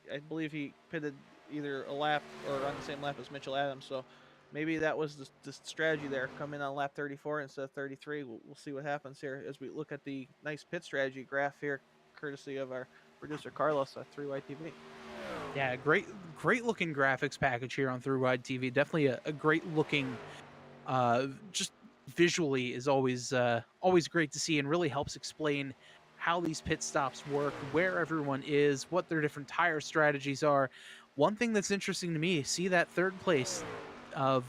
I believe he pitted either a lap or on the same lap as Mitchell Adams. So maybe that was the strategy there. Come in on lap 34 instead of 33. We'll see what happens here as we look at the nice pit strategy graph here, courtesy of our producer Carlos at 3YTV. Yeah, great looking graphics package here on Through Wide TV. Definitely a great looking, just visually is always great to see, and really helps explain how these pit stops work, where everyone is, what their different tire strategies are. One thing that's interesting to me, see that third place of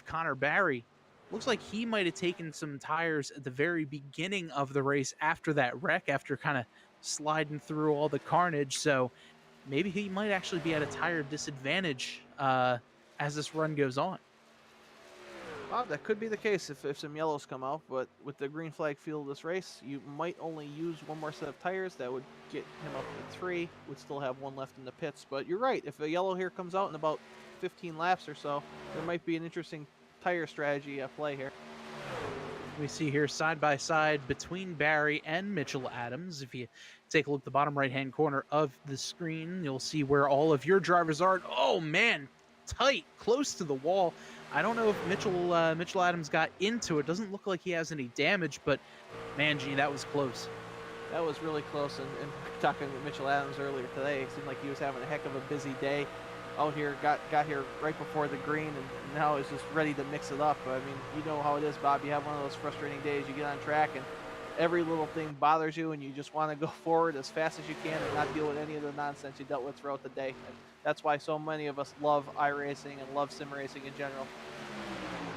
Connor Barry. Looks like he might have taken some tires at the very beginning of the race after that wreck, after kind of sliding through all the carnage. So maybe he might actually be at a tire disadvantage as this run goes on. Well, that could be the case if some yellows come out, but with the green flag feel of this race, you might only use one more set of tires. That would get him up to 3, would still have one left in the pits. But you're right, if a yellow here comes out in about 15 laps or so, there might be an interesting tire strategy at play here. We see here side by side between Barry and Mitchell Adams. If you take a look at the bottom right-hand corner of the screen, you'll see where all of your drivers are. Oh, man, tight, close to the wall. I don't know if Mitchell Adams got into it. Doesn't look like he has any damage, but man, gee, that was close. That was really close. And talking with Mitchell Adams earlier today, it seemed like he was having a heck of a busy day out here. Got here right before the green, and now is just ready to mix it up. I mean, you know how it is, Bob. You have one of those frustrating days. You get on track, and every little thing bothers you, and you just want to go forward as fast as you can and not deal with any of the nonsense you dealt with throughout the day. And that's why so many of us love iRacing and love sim racing in general.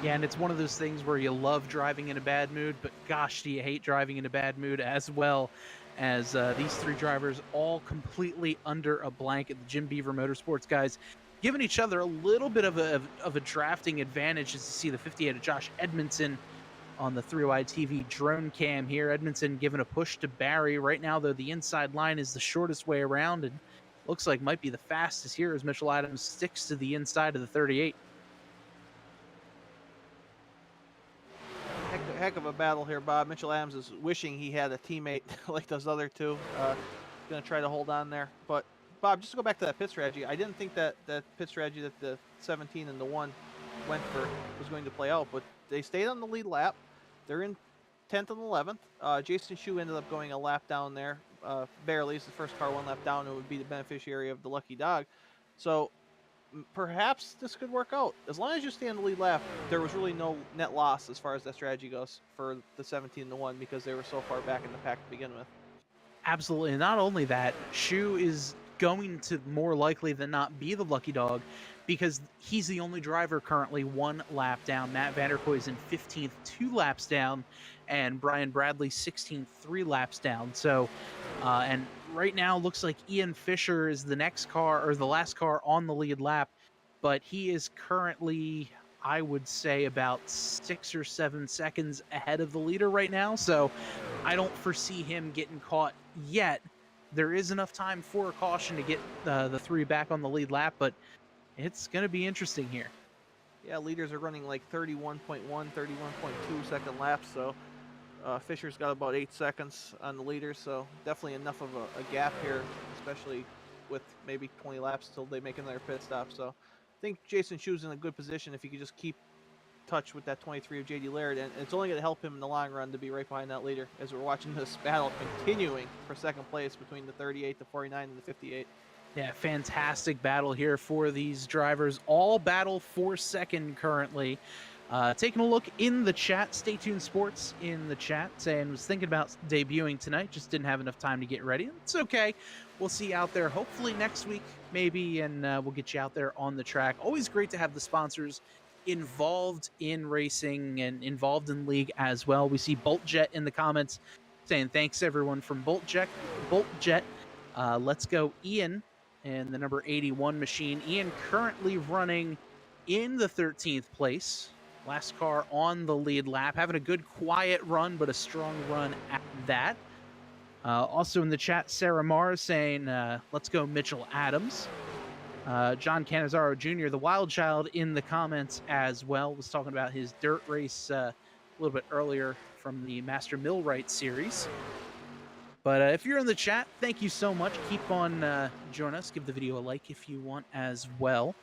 Yeah, and it's one of those things where you love driving in a bad mood, but gosh, do you hate driving in a bad mood as well, as these three drivers all completely under a blanket. The Jim Beaver Motorsports guys giving each other a little bit of a drafting advantage, as you see the 58 of Josh Edmondson on the 3Y TV drone cam here. Edmondson giving a push to Barry. Right now, though, the inside line is the shortest way around, and looks like might be the fastest here as Mitchell Adams sticks to the inside of the 38. Heck of a battle here, Bob. Mitchell Adams is wishing he had a teammate like those other two. Going to try to hold on there. But, Bob, just to go back to that pit strategy, I didn't think that pit strategy that the 17 and the 1 went for was going to play out, but they stayed on the lead lap. They're in 10th and 11th. Jason Shu ended up going a lap down there, barely. It's the first car one lap down and would be the beneficiary of the lucky dog. So perhaps this could work out. As long as you stay on the lead lap, there was really no net loss as far as that strategy goes for the 17-1 because they were so far back in the pack to begin with. Absolutely. And not only that, Shu is going to more likely than not be the lucky dog because he's the only driver currently one lap down. Matt Vanderkoy is in 15th, 2 laps down, and Brian Bradley 16th, 3 laps down. So, and right now looks like Ian Fisher is the next car or the last car on the lead lap, but he is currently, I would say, about 6 or 7 seconds ahead of the leader right now. So I don't foresee him getting caught yet. There is enough time for a caution to get the 3 back on the lead lap, but it's going to be interesting here. Yeah, leaders are running like 31.1, 31.2 second laps, so Fisher's got about 8 seconds on the leaders, so definitely enough of a gap here, especially with maybe 20 laps till they make another pit stop. So I think Jason Shu's in a good position if he could just keep touch with that 23 of JD Laird, and it's only going to help him in the long run to be right behind that leader as we're watching this battle continuing for second place between the 38, the 49, and the 58. Yeah, fantastic battle here for these drivers. All battle for second currently. Taking a look in the chat, Stay Tuned Sports in the chat saying was thinking about debuting tonight, just didn't have enough time to get ready. It's okay. We'll see you out there hopefully next week maybe, and we'll get you out there on the track. Always great to have the sponsors involved in racing and involved in league as well. We see BoltJet in the comments saying thanks everyone from BoltJet. Let's go Ian and the number 81 machine. Ian currently running in the 13th place. Last car on the lead lap, having a good quiet run, but a strong run at that. Also in the chat, Sarah Maher saying, let's go Mitchell Adams. John Canizaro Jr., the wild child, in the comments as well, was talking about his dirt race a little bit earlier from the Master Millwright series. But if you're in the chat, thank you so much. Keep on joining us. Give the video a like if you want as well.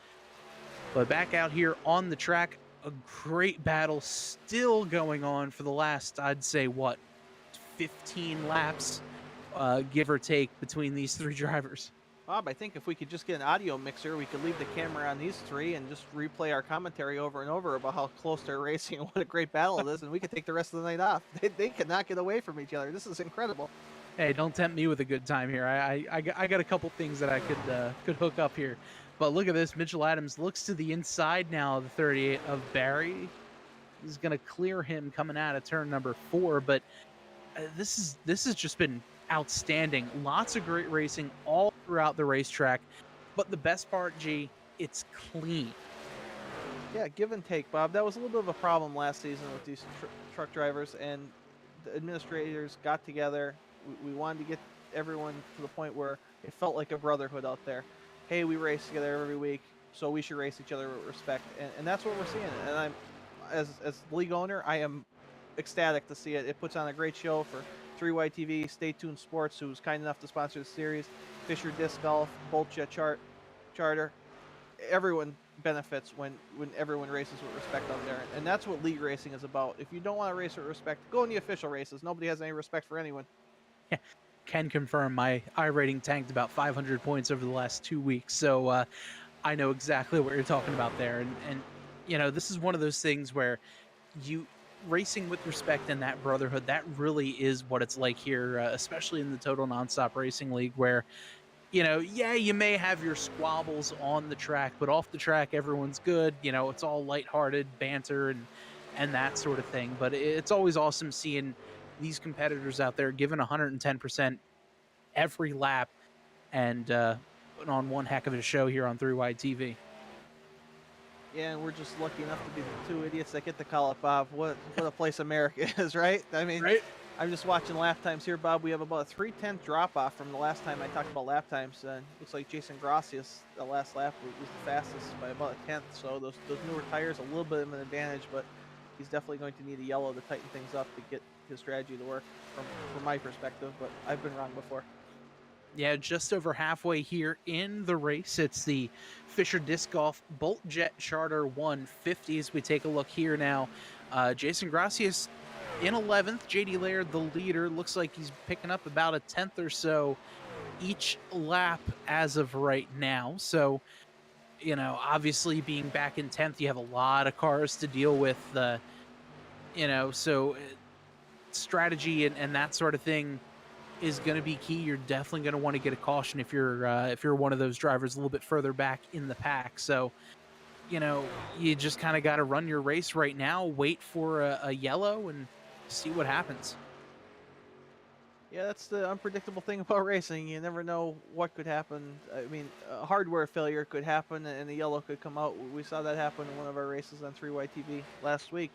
But back out here on the track, a great battle still going on for the last, I'd say, 15 laps, give or take, between these 3 drivers. Bob, I think if we could just get an audio mixer, we could leave the camera on these 3 and just replay our commentary over and over about how close they're racing and what a great battle it is, and we could take the rest of the night off. They could not get away from each other. This is incredible. Hey, don't tempt me with a good time here. I got a couple things that I could hook up here. But look at this. Mitchell Adams looks to the inside now of the 38 of Barry. He's going to clear him coming out of turn number 4. But this has just been outstanding. Lots of great racing all throughout the racetrack. But the best part, G, it's clean. Yeah, give and take, Bob. That was a little bit of a problem last season with these truck drivers, and the administrators got together. We wanted to get everyone to the point where it felt like a brotherhood out there. Hey, we race together every week, so we should race each other with respect, and that's what we're seeing. And I'm, as league owner, I am ecstatic to see it. It puts on a great show for 3Y TV, Stay Tuned Sports, who's kind enough to sponsor the series, Fisher Disc Golf, BoltJet Charter. Everyone benefits when everyone races with respect out there, and that's what league racing is about. If you don't want to race with respect, go in the official races. Nobody has any respect for anyone. Yeah. Can confirm my iRating tanked about 500 points over the last 2 weeks, so I know exactly what you're talking about there. And you know, this is one of those things where you racing with respect and that brotherhood, that really is what it's like here, especially in the Total Nonstop Racing League, where, you know, yeah, you may have your squabbles on the track, but off the track, everyone's good. You know, it's all lighthearted banter and that sort of thing. But it's always awesome seeing these competitors out there giving 110% every lap and putting on one heck of a show here on 3Y TV. Yeah, and we're just lucky enough to be the 2 idiots that get to call it, Bob. What a place America is, right? I mean, right? I'm just watching lap times here, Bob. We have about a 3/10 drop off from the last time I talked about lap times. Looks like Jason Gracias, the last lap, was the fastest by about a 10th. So those newer tires, a little bit of an advantage, but he's definitely going to need a yellow to tighten things up to get his strategy to work from my perspective. But I've been wrong before. Yeah, just over halfway here in the race. It's the Fisher Disc Golf BoltJet Charter 150 as we take a look here now. Jason Gracias in 11th. JD Laird, the leader, looks like he's picking up about a 10th or so each lap as of right now. So, obviously being back in 10th, you have a lot of cars to deal with. So strategy and that sort of thing is going to be key. You're definitely going to want to get a caution if you're one of those drivers a little bit further back in the pack. So, you just kind of got to run your race right now, wait for a yellow and see what happens. Yeah, that's the unpredictable thing about racing. You never know what could happen. I mean, a hardware failure could happen and a yellow could come out. We saw that happen in one of our races on 3YTV last week.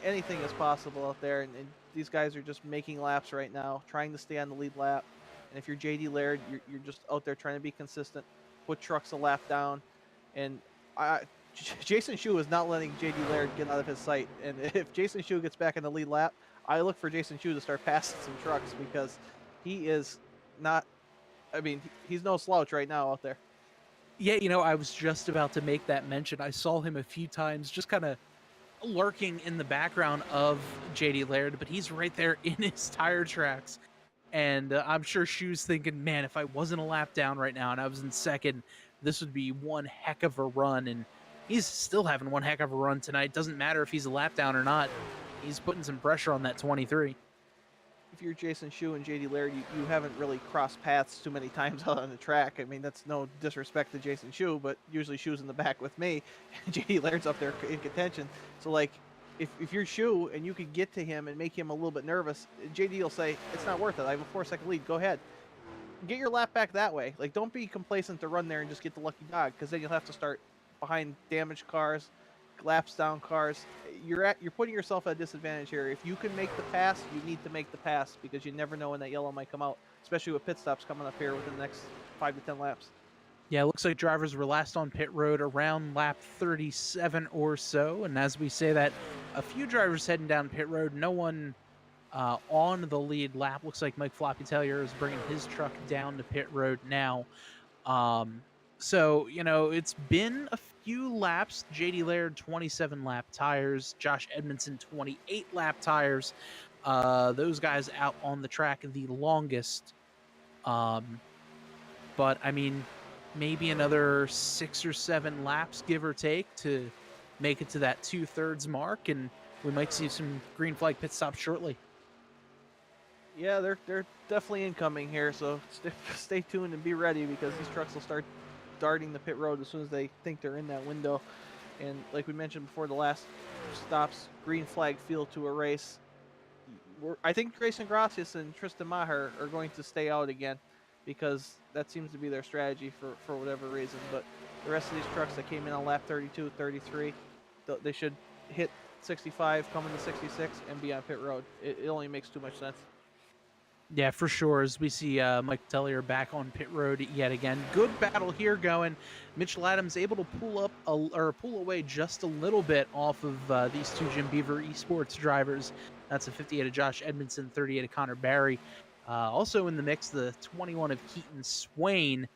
Anything is possible out there, and these guys are just making laps right now, trying to stay on the lead lap. And if you're JD Laird, you're just out there trying to be consistent, put trucks a lap down. And Jason Shu is not letting JD Laird get out of his sight. And if Jason Shu gets back in the lead lap, I look for Jason Shu to start passing some trucks because he is not, I mean, he's no slouch right now out there. Yeah, I was just about to make that mention. I saw him a few times just kind of lurking in the background of JD Laird, but he's right there in his tire tracks. And I'm sure Shu's thinking, man, if I wasn't a lap down right now and I was in second, this would be one heck of a run. And he's still having one heck of a run tonight. Doesn't matter if he's a lap down or not. He's putting some pressure on that 23. If you're Jason Shu and JD Laird, you haven't really crossed paths too many times out on the track. I mean, that's no disrespect to Jason Shu, but usually Shu's in the back with me, and JD Laird's up there in contention. So, like, if you're Shu and you could get to him and make him a little bit nervous, JD will say, it's not worth it. I have a 4-second lead. Go ahead. Get your lap back that way. Like, don't be complacent to run there and just get the lucky dog, because then you'll have to start behind damaged cars, laps down cars. You're putting yourself at a disadvantage here. If you can make the pass, you need to make the pass because you never know when that yellow might come out, especially with pit stops coming up here within the next 5 to 10 laps. Yeah, it looks like drivers were last on pit road around lap 37 or so. And as we say that, a few drivers heading down pit road, no one on the lead lap. Looks like Mike Floppy Taylor is bringing his truck down to pit road now. So, it's been a few laps. JD Laird, 27 lap tires. Josh Edmondson, 28 lap tires. Those guys out on the track the longest. But, I mean, maybe another 6 or 7 laps, give or take, to make it to that 2/3 mark. And we might see some green flag pit stops shortly. Yeah, they're definitely incoming here. So stay tuned and be ready because these trucks will start darting the pit road as soon as they think they're in that window. And like we mentioned before, the last stops, green flag feel to a race. I think Gracias and Tristan Maher are going to stay out again because that seems to be their strategy for whatever reason. But the rest of these trucks that came in on lap 32, 33, they should hit 65, come into 66, and be on pit road. It only makes too much sense. Yeah, for sure. As we see Mike Tellier back on pit road yet again. Good battle here going. Mitchell Adams able to pull away just a little bit off of these two Jim Beaver Esports drivers. That's a 58 of Josh Edmondson, 38 of Connor Barry. Also in the mix, the 21 of Keaton Swain.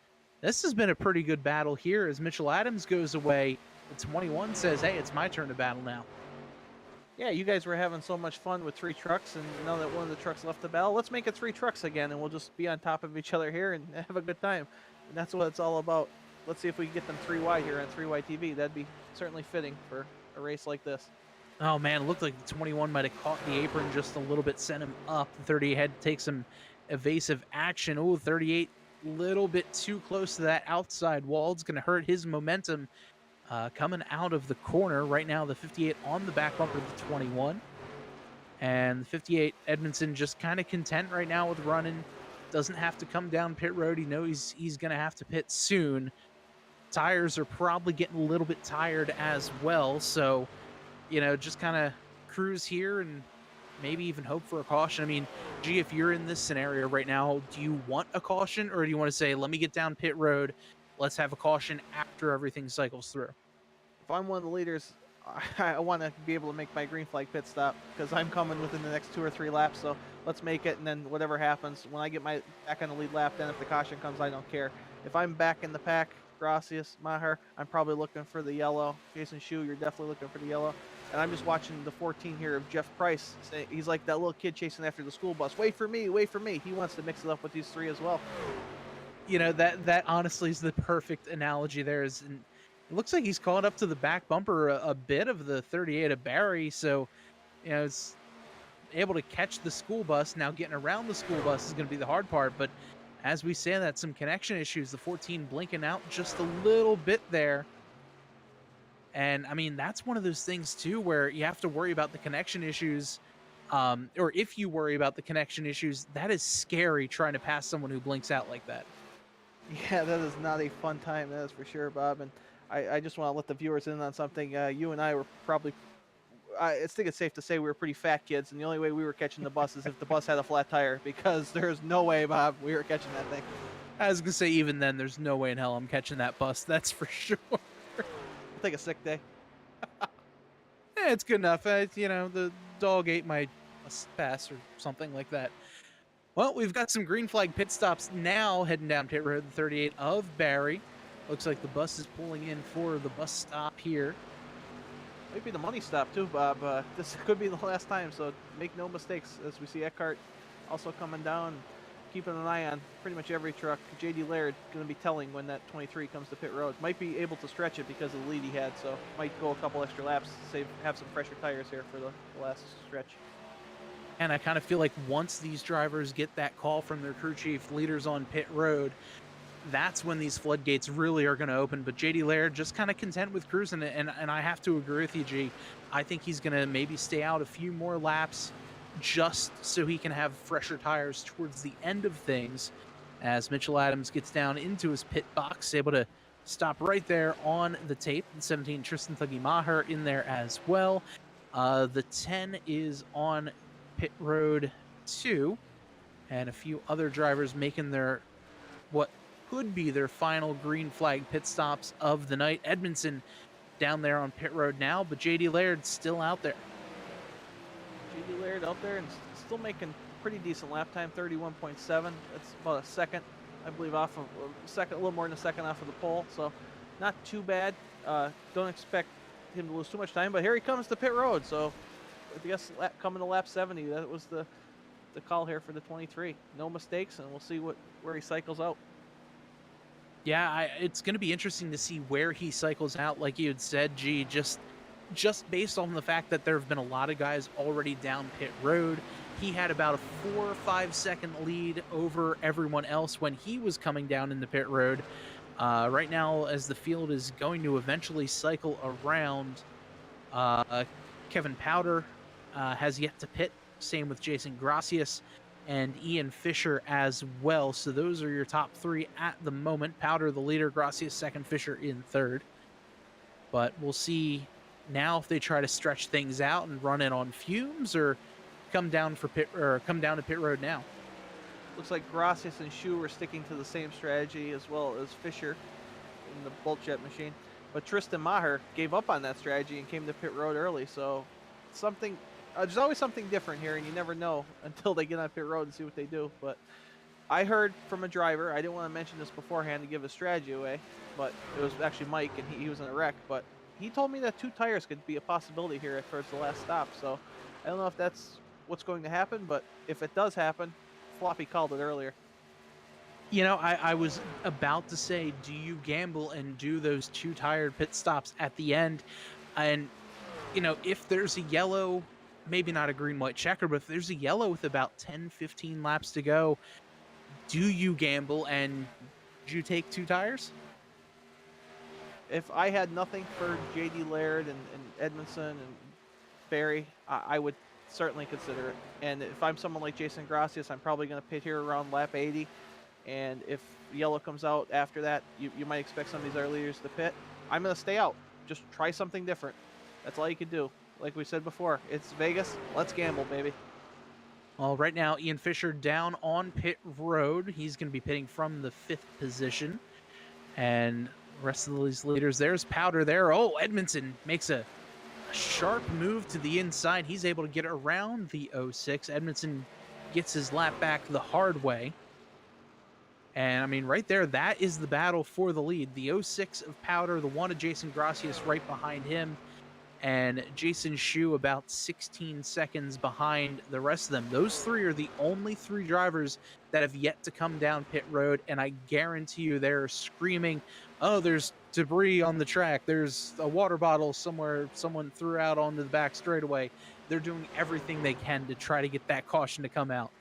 This has been a pretty good battle here as Mitchell Adams goes away. The 21 says, hey, it's my turn to battle now. Yeah, you guys were having so much fun with 3 trucks, and now that one of the trucks left the battle, let's make it 3 trucks again, and we'll just be on top of each other here and have a good time. And that's what it's all about. Let's see if we can get them 3 wide here on 3YTV. That'd be certainly fitting for a race like this. Oh, man, it looked like the 21 might have caught the apron just a little bit, sent him up. The 38 had to take some evasive action. Oh, 38, little bit too close to that outside wall. It's going to hurt his momentum. Coming out of the corner right now, the 58 on the back bumper of the 21. And the 58, Edmondson, just kind of content right now with running. Doesn't have to come down pit road. He knows he's going to have to pit soon. Tires are probably getting a little bit tired as well. So, just kind of cruise here and maybe even hope for a caution. I mean, gee, if you're in this scenario right now, do you want a caution or do you want to say, let me get down pit road? Let's have a caution after everything cycles through. If I'm one of the leaders, I want to be able to make my green flag pit stop because I'm coming within the next 2 or 3 laps. So let's make it, and then whatever happens, when I get my back on the lead lap, then if the caution comes, I don't care. If I'm back in the pack, Gracias, Maher, I'm probably looking for the yellow. Jason Shu, you're definitely looking for the yellow. And I'm just watching the 14 here of Jeff Price. He's like that little kid chasing after the school bus. Wait for me, wait for me. He wants to mix it up with these three as well. You know, that honestly is the perfect analogy there. It looks like he's caught up to the back bumper a bit of the 38 of Barry, so you know, it's able to catch the school bus. Now getting around the school bus is going to be the hard part, but as we say that, some connection issues, the 14 blinking out just a little bit there. And I mean, that's one of those things too where you have to worry about the connection issues. Or if you worry about the connection issues, that is scary trying to pass someone who blinks out like that. Yeah, that is not a fun time, that is for sure, Bob. And I just want to let the viewers in on something. You and I were probably, I think it's safe to say we were pretty fat kids, and the only way we were catching the bus is if the bus had a flat tire, because there's no way, Bob, we were catching that thing. I was going to say, even then, there's no way in hell I'm catching that bus. That's for sure. I'll take a sick day. Yeah, it's good enough. You know, the dog ate my pass or something like that. Well, we've got some green flag pit stops now heading down pit road, the 38 of Barry. Looks like the bus is pulling in for the bus stop here. Maybe the money stop too, Bob. This could be the last time, so make no mistakes as we see Eckhart also coming down, keeping an eye on pretty much every truck. JD Laird going to be telling when that 23 comes to pit road. Might be able to stretch it because of the lead he had, so might go a couple extra laps, have some fresher tires here for the last stretch. And I kind of feel like once these drivers get that call from their crew chief, leaders on pit road, that's when these floodgates really are going to open. But JD Laird just kind of content with cruising, and I have to agree with you, G. I think he's going to maybe stay out a few more laps just so he can have fresher tires towards the end of things, as Mitchell Adams gets down into his pit box, able to stop right there on the tape. And 17, Tristan Thuggy Maher in there as well. The 10 is on pit road 2, and a few other drivers making their what could be their final green flag pit stops of the night. Edmondson down there on pit road now, but JD Laird still out there. JD Laird out there and still making pretty decent lap time, 31.7. That's about a second, I believe, off of a little more than a second off of the pole, so not too bad. Don't expect him to lose too much time, but here he comes to pit road, so I guess coming to lap 70, that was the call here for the 23. No mistakes, and we'll see where he cycles out. Yeah, it's going to be interesting to see where he cycles out. Like you had said, G, just based on the fact that there have been a lot of guys already down pit road. He had about a 4 or 5 second lead over everyone else when he was coming down in the pit road. Right now, as the field is going to eventually cycle around, Kevin Powder has yet to pit. Same with Jason Gracias and Ian Fisher as well. So those are your top 3 at the moment. Powder the leader, Gracias second, Fisher in third. But we'll see now if they try to stretch things out and run it on fumes, or come down to pit road now. Looks like Gracias and Shu are sticking to the same strategy, as well as Fisher in the bolt jet machine. But Tristan Maher gave up on that strategy and came to pit road early. So there's always something different here, and you never know until they get on pit road and see what they do. But I heard from a driver, I didn't want to mention this beforehand to give his strategy away, but it was actually Mike, and he was in a wreck. But he told me that 2 tires could be a possibility here towards the last stop. So I don't know if that's what's going to happen, but if it does happen, Floppy called it earlier. You know, I was about to say, do you gamble and do those 2 tire pit stops at the end? And, you know, if there's a yellow, maybe not a green, white checker, but if there's a yellow with about 10, 15 laps to go, do you gamble and do you take 2 tires? If I had nothing for JD Laird and Edmondson and Barry, I would certainly consider it. And if I'm someone like Jason Gracias, I'm probably going to pit here around lap 80. And if yellow comes out after that, you might expect some of these other leaders to pit. I'm going to stay out. Just try something different. That's all you can do. Like we said before, it's Vegas. Let's gamble, baby. Well, right now, Ian Fisher down on pit road. He's going to be pitting from the 5th position. And the rest of these leaders, there's Powder there. Oh, Edmondson makes a sharp move to the inside. He's able to get around the 06. Edmondson gets his lap back the hard way. And I mean, right there, that is the battle for the lead. The '06 of Powder, the one of Jason Gracias right behind him, and Jason Shu about 16 seconds behind the rest of them. Those three are the only three drivers that have yet to come down pit road, and I guarantee you they're screaming, "Oh, there's debris on the track. There's a water bottle somewhere someone threw out onto the back straightaway." They're doing everything they can to try to get that caution to come out.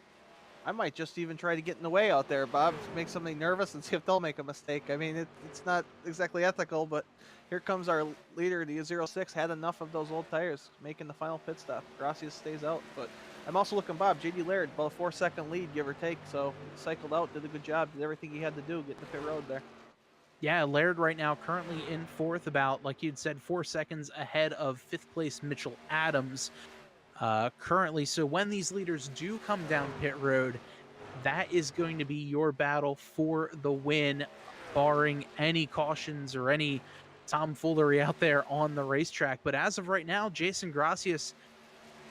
I might just even try to get in the way out there, Bob, to make somebody nervous and see if they'll make a mistake. I mean, it's not exactly ethical, but here comes our leader, the 06, had enough of those old tires, making the final pit stop. Gracias stays out, but I'm also looking, Bob, JD Laird, about a 4-second lead, give or take, so he cycled out, did a good job, did everything he had to do, getting the pit road there. Yeah, Laird right now currently in fourth, about, like you'd said, 4 seconds ahead of fifth place Mitchell Adams currently. So when these leaders do come down pit road, that is going to be your battle for the win, barring any cautions or any tomfoolery out there on the racetrack. But as of right now, Jason Gracias,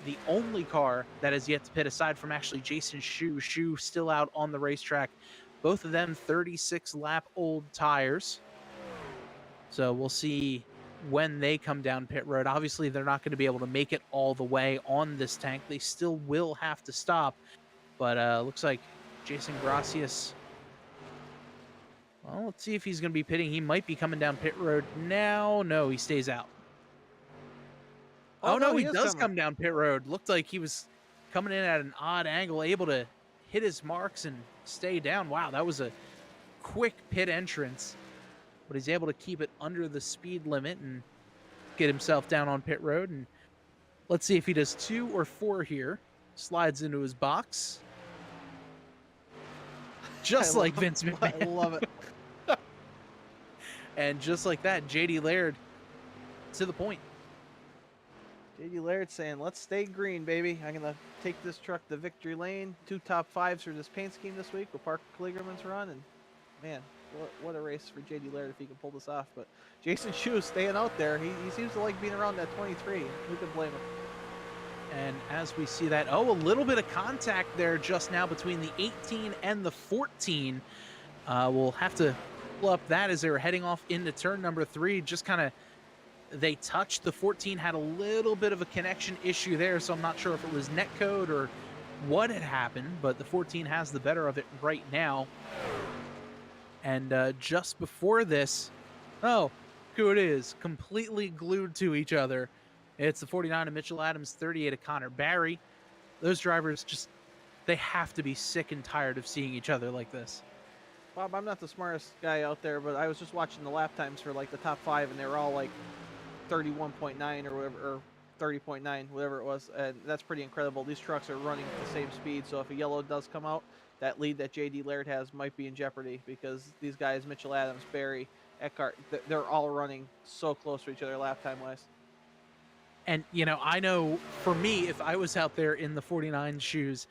the only car that has yet to pit, aside from actually Jason Shu still out on the racetrack. Both of them 36 lap old tires. So we'll see when they come down pit road. Obviously, they're not going to be able to make it all the way on this tank. They still will have to stop. But looks like Jason Gracias, well, let's see if he's going to be pitting. He might be coming down pit road now. No, he stays out. Oh, no, he does come down pit road. Looked like he was coming in at an odd angle, able to hit his marks and stay down. Wow, that was a quick pit entrance. But he's able to keep it under the speed limit and get himself down on pit road. And let's see if he does 2 or 4 here. Slides into his box. Just like Vince McMahon. I love it. And just like that, JD Laird to the point. JD Laird saying, let's stay green, baby. I'm going to take this truck to victory lane. 2 top 5s for this paint scheme this week with Parker Kligerman's run. And, man, what a race for JD Laird if he can pull this off. But Jason Shu staying out there. He seems to like being around that 23. Who can blame him? And as we see that, a little bit of contact there just now between the 18 and the 14. We'll have to pull up that as they were heading off into turn number 3. Just kind of, they touched. The 14 had a little bit of a connection issue there, so I'm not sure if it was netcode or what had happened, but the 14 has the better of it right now. And just before this, oh, who it is, completely glued to each other. It's the 49 of Mitchell Adams, 38 of Connor Barry. Those drivers just, they have to be sick and tired of seeing each other like this. Bob, I'm not the smartest guy out there, but I was just watching the lap times for like the top 5, and they were all like 31.9 or whatever, or 30.9, whatever it was, and that's pretty incredible. These trucks are running at the same speed, so if a yellow does come out, that lead that JD Laird has might be in jeopardy, because these guys, Mitchell Adams, Barry, Eckhart, they're all running so close to each other lap time wise. And, you know, I know for me, if I was out there in the 49 shoes,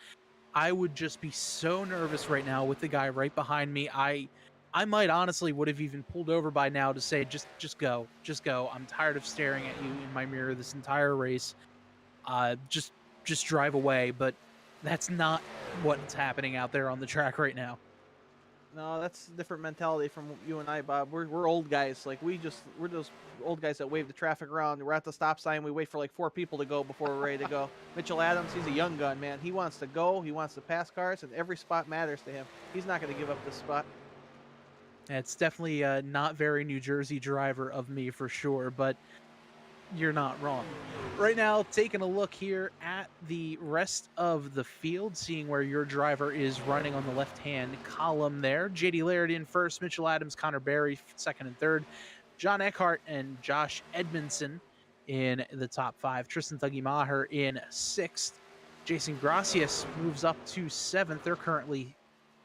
I would just be so nervous right now with the guy right behind me. I might honestly would have even pulled over by now to say, just go. I'm tired of staring at you in my mirror this entire race. Just drive away. But that's not what's happening out there on the track right now. No, that's a different mentality from you and I, Bob. We're old guys. Like we're those old guys that wave the traffic around. We're at the stop sign. We wait for like 4 people to go before we're ready to go. Mitchell Adams, he's a young gun, man. He wants to go. He wants to pass cars, and every spot matters to him. He's not going to give up this spot. It's definitely not very New Jersey driver of me for sure, but you're not wrong. Right now, taking a look here at the rest of the field, seeing where your driver is running on the left-hand column there. JD Laird in first, Mitchell Adams, Connor Barry second and third, John Eckhart and Josh Edmondson in the top 5, Tristan Maher in 6th. Jason Gracias moves up to 7th. They're currently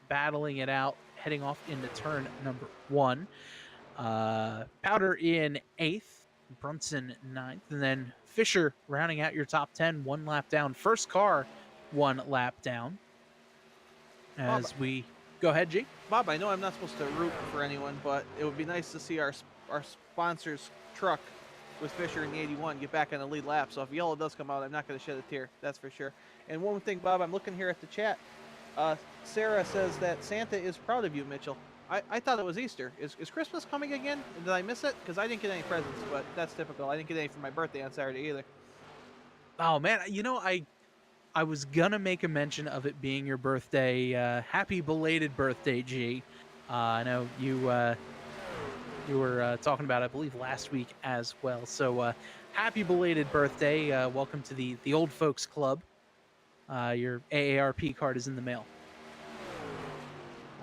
battling it out, heading off into turn number 1. Powder in 8th. Brunson 9th, and then Fisher rounding out your top 10, 1 lap down. First car, 1 lap down. As Bob, we go ahead, G. Bob, I know I'm not supposed to root for anyone, but it would be nice to see our sponsor's truck with Fisher in the 81 get back on the lead lap. So if yellow does come out, I'm not going to shed a tear. That's for sure. And one thing, Bob, I'm looking here at the chat. Sarah says that Santa is proud of you, Mitchell. I thought it was Easter. Is Christmas coming again? Did I miss it? Because I didn't get any presents, but that's typical. I didn't get any for my birthday on Saturday either. Oh man, I was gonna make a mention of it being your birthday. Happy belated birthday, G. I know you were talking about, I believe, last week as well. So happy belated birthday. Welcome to the old folks club. Your AARP card is in the mail.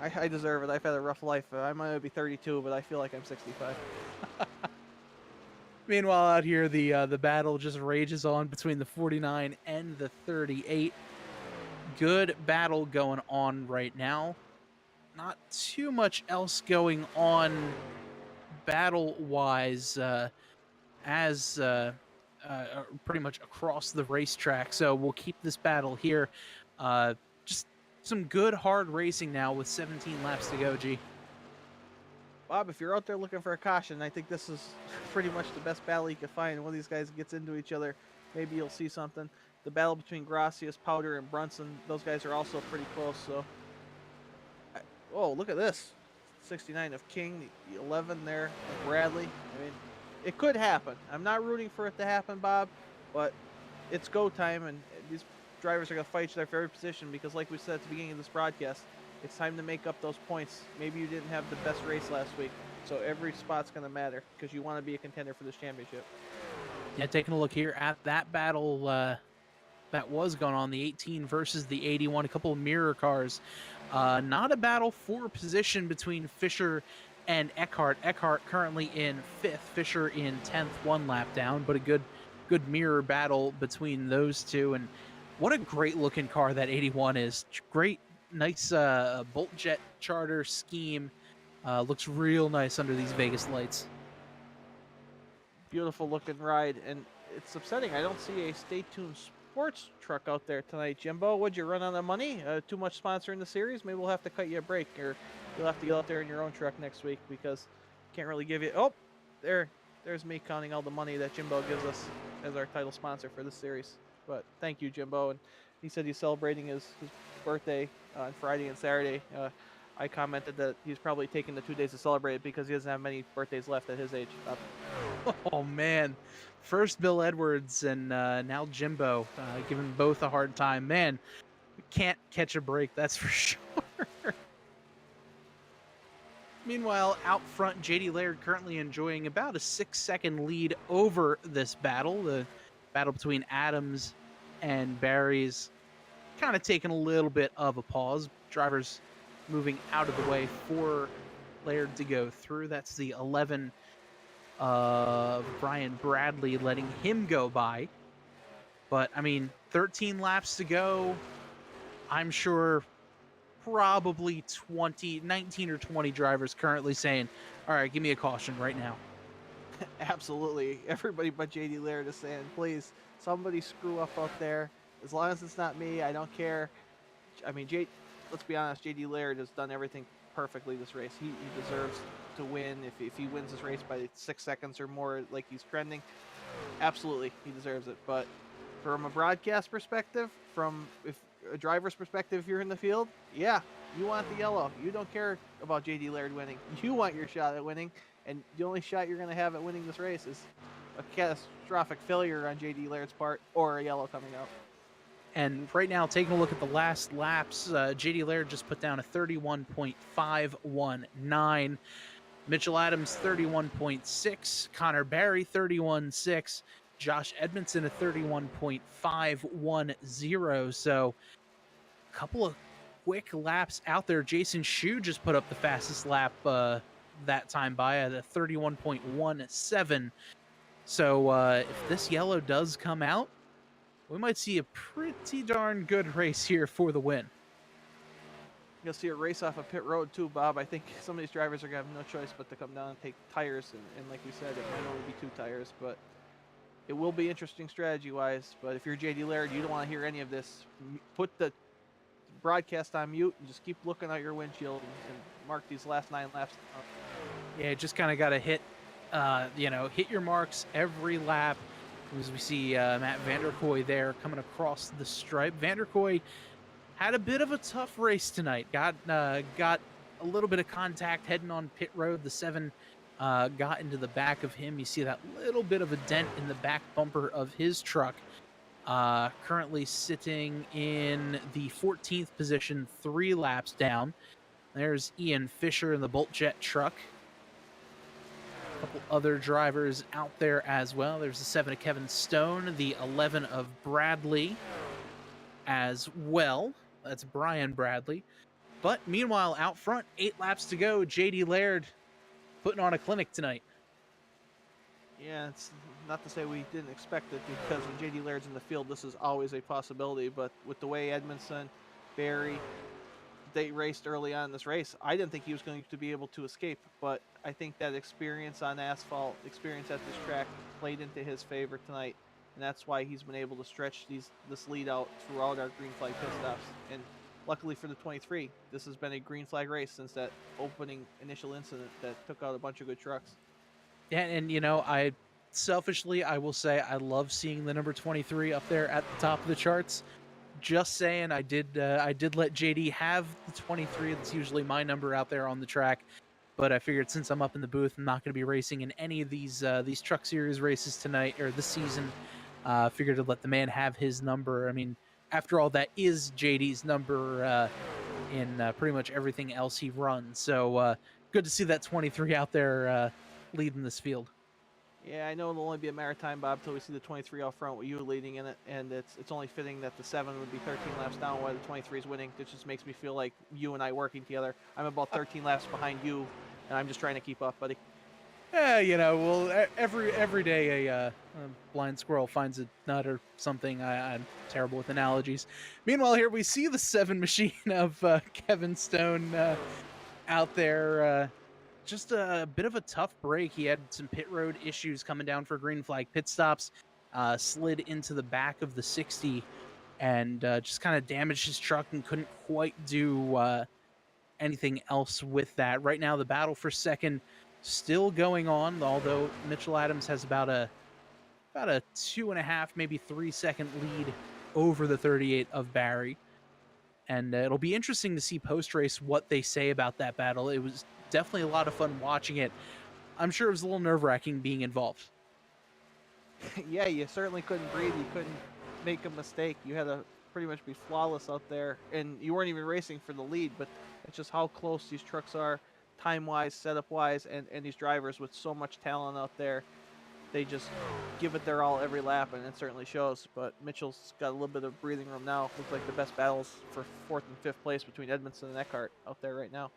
I deserve it. I've had a rough life. I might be 32, but I feel like I'm 65. Meanwhile, out here, the battle just rages on between the 49 and the 38. Good battle going on right now. Not too much else going on battle-wise as pretty much across the racetrack. So we'll keep this battle here. Just some good hard racing now with 17 laps to go, G. Bob, if you're out there looking for a caution, I think this is pretty much the best battle you can find. One of these guys gets into each other, maybe you'll see something. The battle between Gracias, Powder, and Brunson, those guys are also pretty close. So, oh, look at this. 69 of King, the 11 there of Bradley. I mean, it could happen. I'm not rooting for it to happen, Bob, but it's go time, and these drivers are going to fight each other for every position because, like we said at the beginning of this broadcast, it's time to make up those points. Maybe you didn't have the best race last week, so every spot's going to matter because you want to be a contender for this championship. Yeah, taking a look here at that battle that was going on, the 18 versus the 81, a couple of mirror cars. Not a battle for position between Fisher and Eckhart. Eckhart currently in 5th, Fisher in 10th, 1 lap down, but a good mirror battle between those two. And what a great looking car that 81 is. Great, nice bolt jet charter scheme. Looks real nice under these Vegas lights. Beautiful looking ride, and it's upsetting. I don't see a Stay Tuned Sports truck out there tonight, Jimbo. Would you run out of money? Too much sponsor in the series? Maybe we'll have to cut you a break, or you'll have to get out there in your own truck next week because can't really give you. Oh, there's me counting all the money that Jimbo gives us as our title sponsor for this series. But thank you, Jimbo. And he said he's celebrating his birthday on Friday and Saturday. I commented that he's probably taking the 2 days to celebrate it because he doesn't have many birthdays left at his age. Oh man, first Bill Edwards and now Jimbo, giving both a hard time. Man, we can't catch a break, that's for sure. Meanwhile, out front, JD Laird currently enjoying about a 6-second lead over this battle. The battle between Adams and Barry's kind of taking a little bit of a pause. Drivers moving out of the way for Laird to go through. That's the 11 of Brian Bradley, letting him go by. But, I mean, 13 laps to go. I'm sure probably 19 or 20 drivers currently saying, all right, give me a caution right now. Absolutely. Everybody but JD Laird is saying, please, somebody screw up out there. As long as it's not me, I don't care. I mean, let's be honest, JD Laird has done everything perfectly this race. He deserves to win. If he wins this race by 6 seconds or more like he's trending, absolutely, he deserves it. But from a broadcast perspective, from a driver's perspective, if you're in the field, yeah, you want the yellow. You don't care about JD Laird winning. You want your shot at winning, and the only shot you're going to have at winning this race is a catastrophic failure on JD Laird's part or a yellow coming out. And right now, taking a look at the last laps, JD Laird just put down a 31.519. Mitchell Adams, 31.6. Connor Barry, 31.6. Josh Edmondson, a 31.510. So a couple of quick laps out there. Jason Shue just put up the fastest lap that time by at a 31.17. So if this yellow does come out, we might see a pretty darn good race here for the win. You'll see a race off of pit road too, Bob. I think some of these drivers are going to have no choice but to come down and take tires. And like we said, it might only be 2 tires, but it will be interesting strategy-wise. But if you're JD Laird, you don't want to hear any of this. Put the broadcast on mute and just keep looking out your windshield and mark these last 9 laps. Yeah, just kind of got to hit, hit your marks every lap. As we see Matt Vanderkoy there coming across the stripe. Vanderkoy had a bit of a tough race tonight. Got a little bit of contact heading on pit road. The 7 got into the back of him. You see that little bit of a dent in the back bumper of his truck. Currently sitting in the 14th position, 3 laps down. There's Ian Fisher in the Bolt Jet truck. A couple other drivers out there as well. There's the 7 of Kevin Stone, the 11 of Bradley as well. That's Brian Bradley. But meanwhile, out front, 8 laps to go. JD Laird putting on a clinic tonight. Yeah, it's not to say we didn't expect it, because when JD Laird's in the field, this is always a possibility. But with the way Edmondson, Barry, they raced early on in this race, I didn't think he was going to be able to escape. But I think that experience on asphalt, experience at this track, played into his favor tonight. And that's why he's been able to stretch this lead out throughout our green flag pit stops. And luckily for the 23, this has been a green flag race since that opening initial incident that took out a bunch of good trucks. Yeah, and you know, I will say I love seeing the number 23 up there at the top of the charts. Just saying, I did let JD have the 23. That's usually my number out there on the track. But I figured since I'm up in the booth, I'm not going to be racing in any of these Truck Series races tonight or this season. Figured to let the man have his number. I mean, after all, that is JD's number in pretty much everything else he runs. So good to see that 23 out there leading this field. Yeah, I know it'll only be a matter of time, Bob, till we see the 23 out front with you leading in it, and it's only fitting that the 7 would be 13 laps down while the 23 is winning. It just makes me feel like you and I working together. I'm about 13 laps behind you, and I'm just trying to keep up, buddy. Yeah, you know, well, every day a blind squirrel finds a nut or something. I'm terrible with analogies. Meanwhile, here we see the 7 machine of Kevin Stone out there. Just a bit of a tough break. He had some pit road issues coming down for green flag pit stops, slid into the back of the 60 and just kind of damaged his truck and couldn't quite do anything else with that. Right now, the battle for second still going on, although Mitchell Adams has about a 2.5, maybe 3 second lead over the 38 of Barry. And it'll be interesting to see post-race what they say about that battle. It was definitely a lot of fun watching it. I'm sure it was a little nerve-wracking being involved. Yeah, you certainly couldn't breathe. You couldn't make a mistake. You had to pretty much be flawless out there. And you weren't even racing for the lead, but it's just how close these trucks are, time-wise, setup-wise, and these drivers with so much talent out there. They just give it their all every lap, and it certainly shows. But Mitchell's got a little bit of breathing room now. Looks like the best battles for 4th and 5th place between Edmondson and Eckhart out there right now.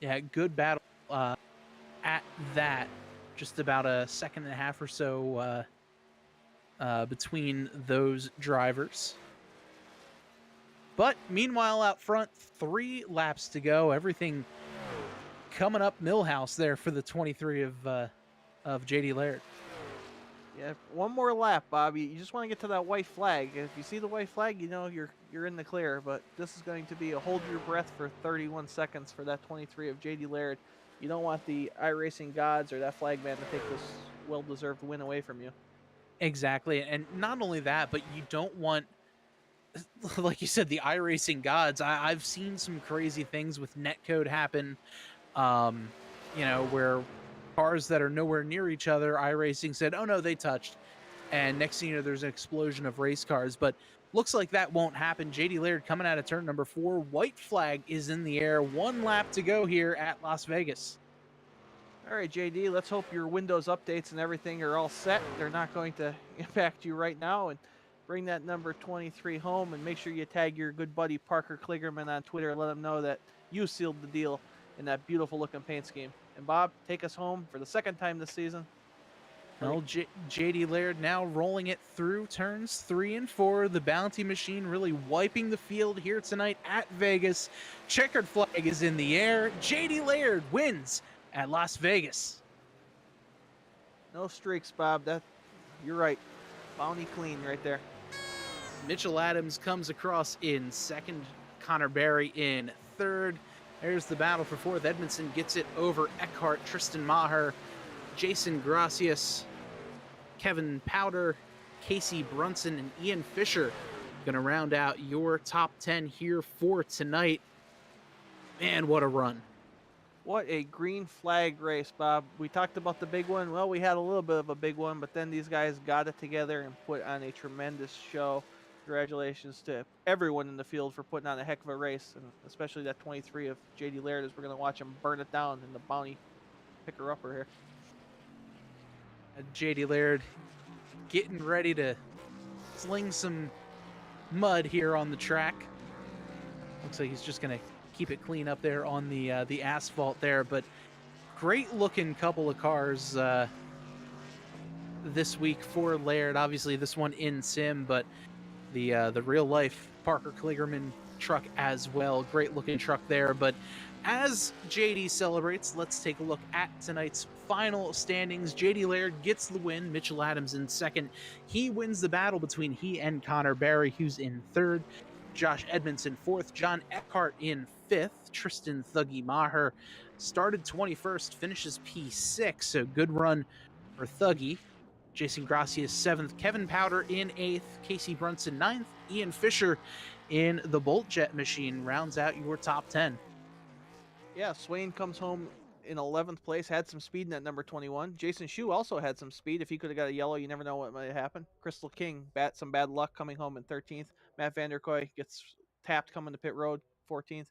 Yeah, good battle at that. Just about a 1.5 seconds or so between those drivers. But meanwhile, out front, 3 laps to go. Everything coming up Millhouse there for the 23 of JD Laird. Yeah, one more lap, Bobby. You just want to get to that white flag. If you see the white flag, you know you're in the clear. But this is going to be a hold your breath for 31 seconds for that 23 of JD Laird. You don't want the iRacing gods or that flag man to take this well-deserved win away from you. Exactly, and not only that, but you don't want, like you said, the iRacing gods. I've seen some crazy things with netcode happen. You know, where cars that are nowhere near each other, iRacing said, oh no, they touched. And next thing you know, there's an explosion of race cars. But looks like that won't happen. JD Laird coming out of turn number 4. White flag is in the air. 1 lap to go here at Las Vegas. All right, JD, let's hope your Windows updates and everything are all set. They're not going to impact you right now. And bring that number 23 home, and make sure you tag your good buddy Parker Kligerman on Twitter and let him know that you sealed the deal in that beautiful looking paint scheme. And Bob, take us home for the 2nd time this season. Well, JD Laird now rolling it through turns 3 and 4. The bounty machine really wiping the field here tonight at Vegas. Checkered flag is in the air. JD Laird wins at Las Vegas. No streaks, Bob. You're right. Bounty clean right there. Mitchell Adams comes across in 2nd. Connor Barry in 3rd. There's the battle for 4th. Edmondson gets it over Eckhart, Tristan Maher, Jason Gracias, Kevin Powder, Casey Brunson, and Ian Fisher Gonna round out your top 10 here for tonight. Man, what a run. What a green flag race, Bob. We talked about the big one. Well, we had a little bit of a big one, but then these guys got it together and put on a tremendous show. Congratulations to everyone in the field for putting on a heck of a race, and especially that 23 of JD Laird, as we're going to watch him burn it down in the bounty picker-upper here. JD Laird getting ready to sling some mud here on the track. Looks like he's just going to keep it clean up there on the asphalt there, but great looking couple of cars this week for Laird. Obviously this one in sim, but the real life Parker Kligerman truck as well. Great looking truck there. But as JD celebrates, let's take a look at tonight's final standings. JD Laird gets the win. Mitchell Adams in second. He wins the battle between he and Connor Barry, who's in third. Josh Edmondson fourth. John Eckhart in fifth. Tristan Thuggy Maher started 21st, finishes P6. So good run for Thuggy. Jason Gracias seventh. Kevin Powder in eighth. Casey Brunson ninth. Ian Fisher in the Bolt Jet machine rounds out your top 10. Yeah, Swain comes home in 11th place, had some speed in that number 21. Jason Shue also had some speed. If he could have got a yellow, you never know what might happen. Crystal King, some bad luck coming home in 13th. Matt Vanderkoy gets tapped coming to pit road, 14th.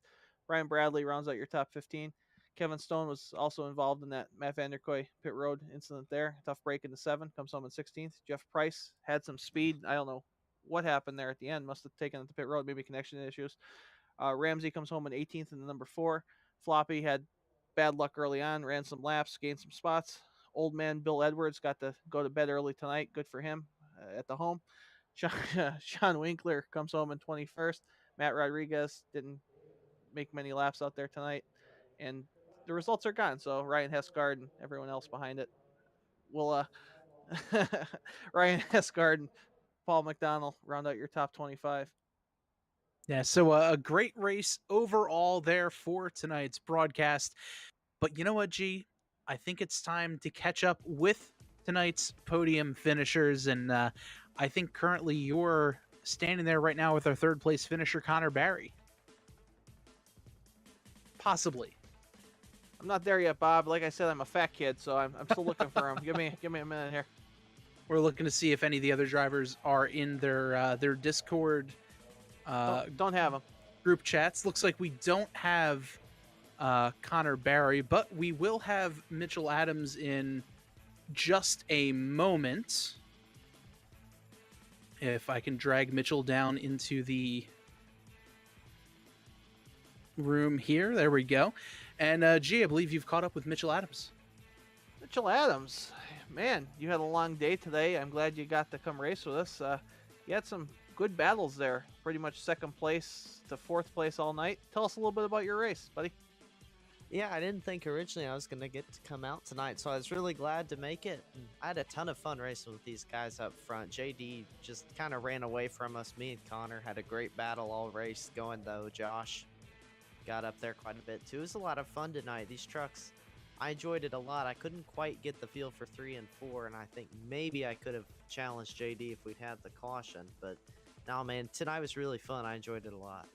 Brian Bradley rounds out your top 15. Kevin Stone was also involved in that Matt Vanderkoy pit road incident there. Tough break in the 7, comes home in 16th. Jeff Price had some speed. I don't know what happened there at the end. Must have taken it to pit road, maybe connection issues. Ramsey comes home in 18th in the number 4. Floppy had bad luck early on, ran some laps, gained some spots. Old man Bill Edwards got to go to bed early tonight. Good for him at the home. Sean Winkler comes home in 21st. Matt Rodriguez didn't make many laps out there tonight. And the results are gone. So Ryan Hesgard and everyone else behind it will Ryan Hesgard and Paul McDonald round out your top 25. Yeah, so a great race overall there for tonight's broadcast. But you know what, G? I think it's time to catch up with tonight's podium finishers. And I think currently you're standing there right now with our third place finisher, Connor Barry. Possibly. I'm not there yet, Bob. Like I said, I'm a fat kid, so I'm still looking for him. Give me a minute here. We're looking to see if any of the other drivers are in their Discord don't have them. Group chats. Looks like we don't have Connor Barry, but we will have Mitchell Adams in just a moment. If I can drag Mitchell down into the room here. There we go. And G, I believe you've caught up with Mitchell Adams. Mitchell Adams, man, you had a long day today. I'm glad you got to come race with us. You had some good battles there. Pretty much second place to fourth place all night. Tell us a little bit about your race, buddy. Yeah, I didn't think originally I was going to get to come out tonight, so I was really glad to make it. And I had a ton of fun racing with these guys up front. JD just kind of ran away from us. Me and Connor had a great battle all race going, though. Josh got up there quite a bit, too. It was a lot of fun tonight. These trucks, I enjoyed it a lot. I couldn't quite get the feel for 3 and 4, and I think maybe I could have challenged JD if we'd had the caution. But, no, man, tonight was really fun. I enjoyed it a lot.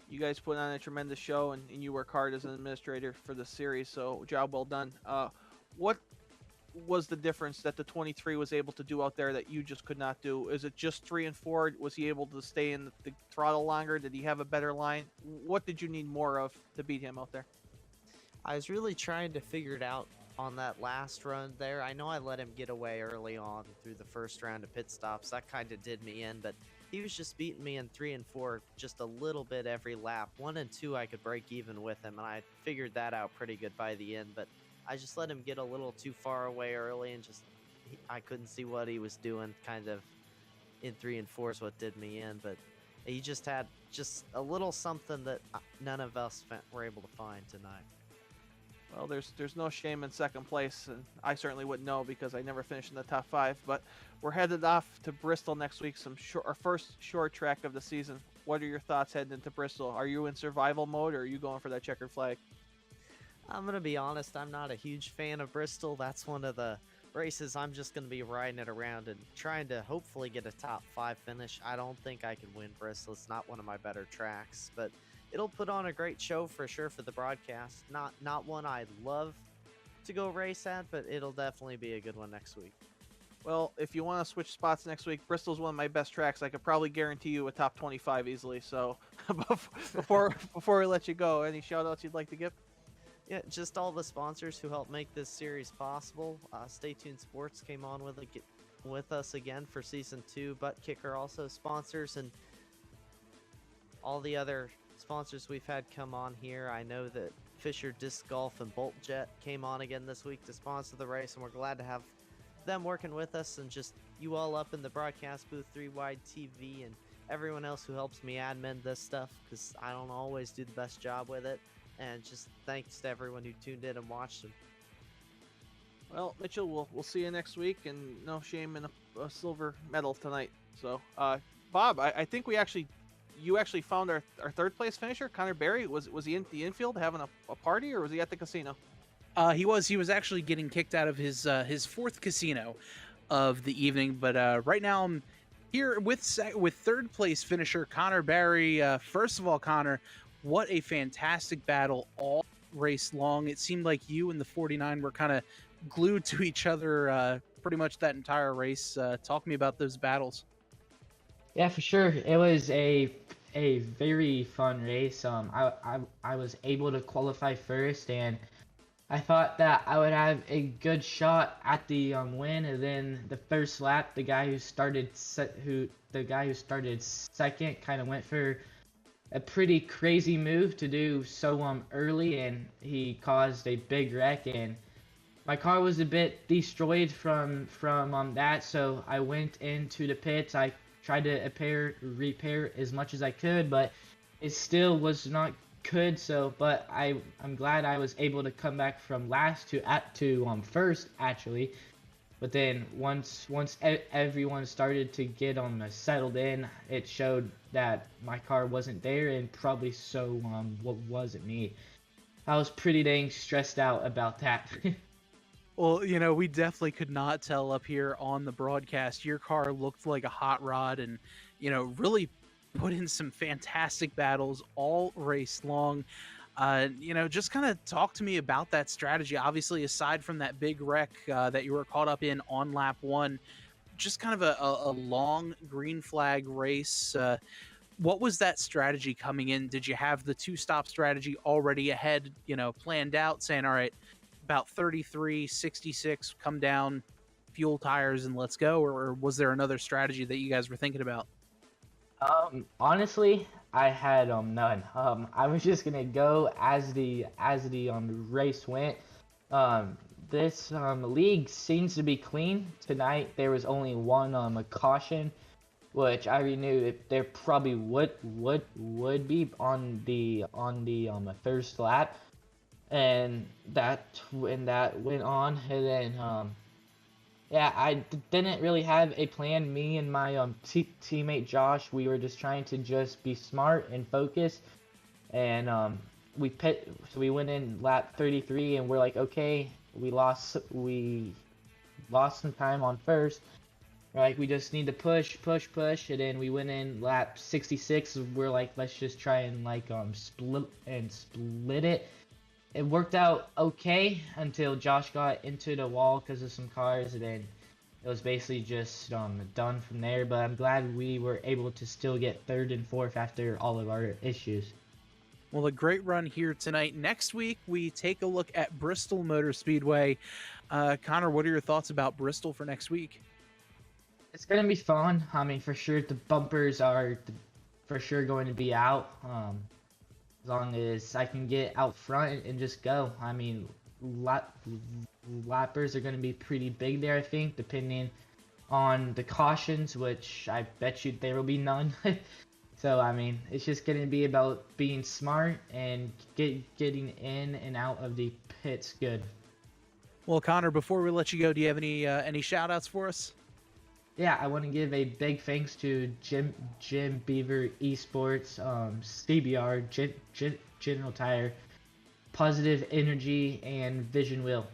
You guys put on a tremendous show, and you work hard as an administrator for the series, so job well done. What was the difference that the 23 was able to do out there that you just could not do? Is it just 3 and 4? Was he able to stay in the throttle longer? Did he have a better line? What did you need more of to beat him out there? I was really trying to figure it out on that last run there. I know I let him get away early on through the first round of pit stops. That kind of did me in, but he was just beating me in 3 and 4 just a little bit every lap. 1 and 2 I could break even with him, and I figured that out pretty good by the end, but I just let him get a little too far away early, and I couldn't see what he was doing kind of in 3 and 4 is what did me in, but he just had just a little something that none of us were able to find tonight. Well, there's no shame in second place, and I certainly wouldn't know because I never finished in the top 5. But we're headed off to Bristol next week, our first short track of the season. What are your thoughts heading into Bristol? Are you in survival mode, or are you going for that checkered flag? I'm gonna be honest, I'm not a huge fan of Bristol. That's one of the races, I'm just going to be riding it around and trying to hopefully get a top 5 finish. I don't think I can win Bristol. It's not one of my better tracks, but it'll put on a great show for sure for the broadcast. Not one I love to go race at, but it'll definitely be a good one next week. Well, if you want to switch spots next week, Bristol's one of my best tracks. I could probably guarantee you a top 25 easily. So before we let you go, any shout outs you'd like to give? Yeah, just all the sponsors who helped make this series possible. Stay Tuned Sports came on with us again for season 2. Butt Kicker also sponsors, and all the other sponsors we've had come on here. I know that Fisher Disc Golf and Bolt Jet came on again this week to sponsor the race, and we're glad to have them working with us, and just you all up in the broadcast booth, 3 Wide TV, and everyone else who helps me admin this stuff, because I don't always do the best job with it. And just thanks to everyone who tuned in and watched them. Well, Mitchell, we'll see you next week, and no shame in a silver medal tonight. So, Bob, I think you actually found our third place finisher, Connor Berry. Was he in the infield having a party, or was he at the casino? He was actually getting kicked out of his fourth casino of the evening, but right now I'm here with third place finisher Connor Barry. First of all, Connor, what a fantastic battle all race long. It seemed like you and the 49 were kind of glued to each other pretty much that entire race. Talk to me about those battles. Yeah, for sure. It was a very fun race. I was able to qualify first, and I thought that I would have a good shot at the win. And then the first lap, the guy who started second kind of went for a pretty crazy move to do so early, and he caused a big wreck, and my car was a bit destroyed from that. So I went into the pits. I tried to repair as much as I could, but it still was not good. So, but I'm glad I was able to come back from last to first actually. But then once everyone started to get settled in, it showed that my car wasn't there, and probably so wasn't me. I was pretty dang stressed out about that. Well, we definitely could not tell up here on the broadcast. Your car looked like a hot rod, and really put in some fantastic battles all race long. Just kind of talk to me about that strategy. Obviously, aside from that big wreck that you were caught up in on lap 1, just kind of a long green flag race. What was that strategy coming in? Did you have the 2-stop strategy already ahead, planned out, saying, all right, about 33, 66, come down, fuel tires, and let's go? Or was there another strategy that you guys were thinking about? Honestly, I had none. I was just gonna go as the race went. This league seems to be clean tonight. There was only one a caution, which I already knew there probably would be on the first lap, and that went on, and then yeah, I didn't really have a plan. Me and my teammate Josh, we were just trying to just be smart and focus, and so we went in lap 33, and we're like, okay, we lost some time on first. We're like, we just need to push, and then we went in lap 66. We're like, let's just try and split it. It worked out okay until Josh got into the wall because of some cars, and then it was basically just done from there. But I'm glad we were able to still get third and fourth after all of our issues. Well, a great run here tonight. Next week, we take a look at Bristol Motor Speedway. Connor, what are your thoughts about Bristol for next week? It's going to be fun. I mean, for sure, the bumpers are for sure going to be out. As long as I can get out front and just go. I mean, lappers are going to be pretty big there, I think, depending on the cautions, which I bet you there will be none. So, I mean, it's just going to be about being smart and getting in and out of the pits good. Well, Connor, before we let you go, do you have any shout-outs for us? Yeah, I want to give a big thanks to Jim Beaver Esports, CBR, General Tire, Positive Energy, and Vision Wheel.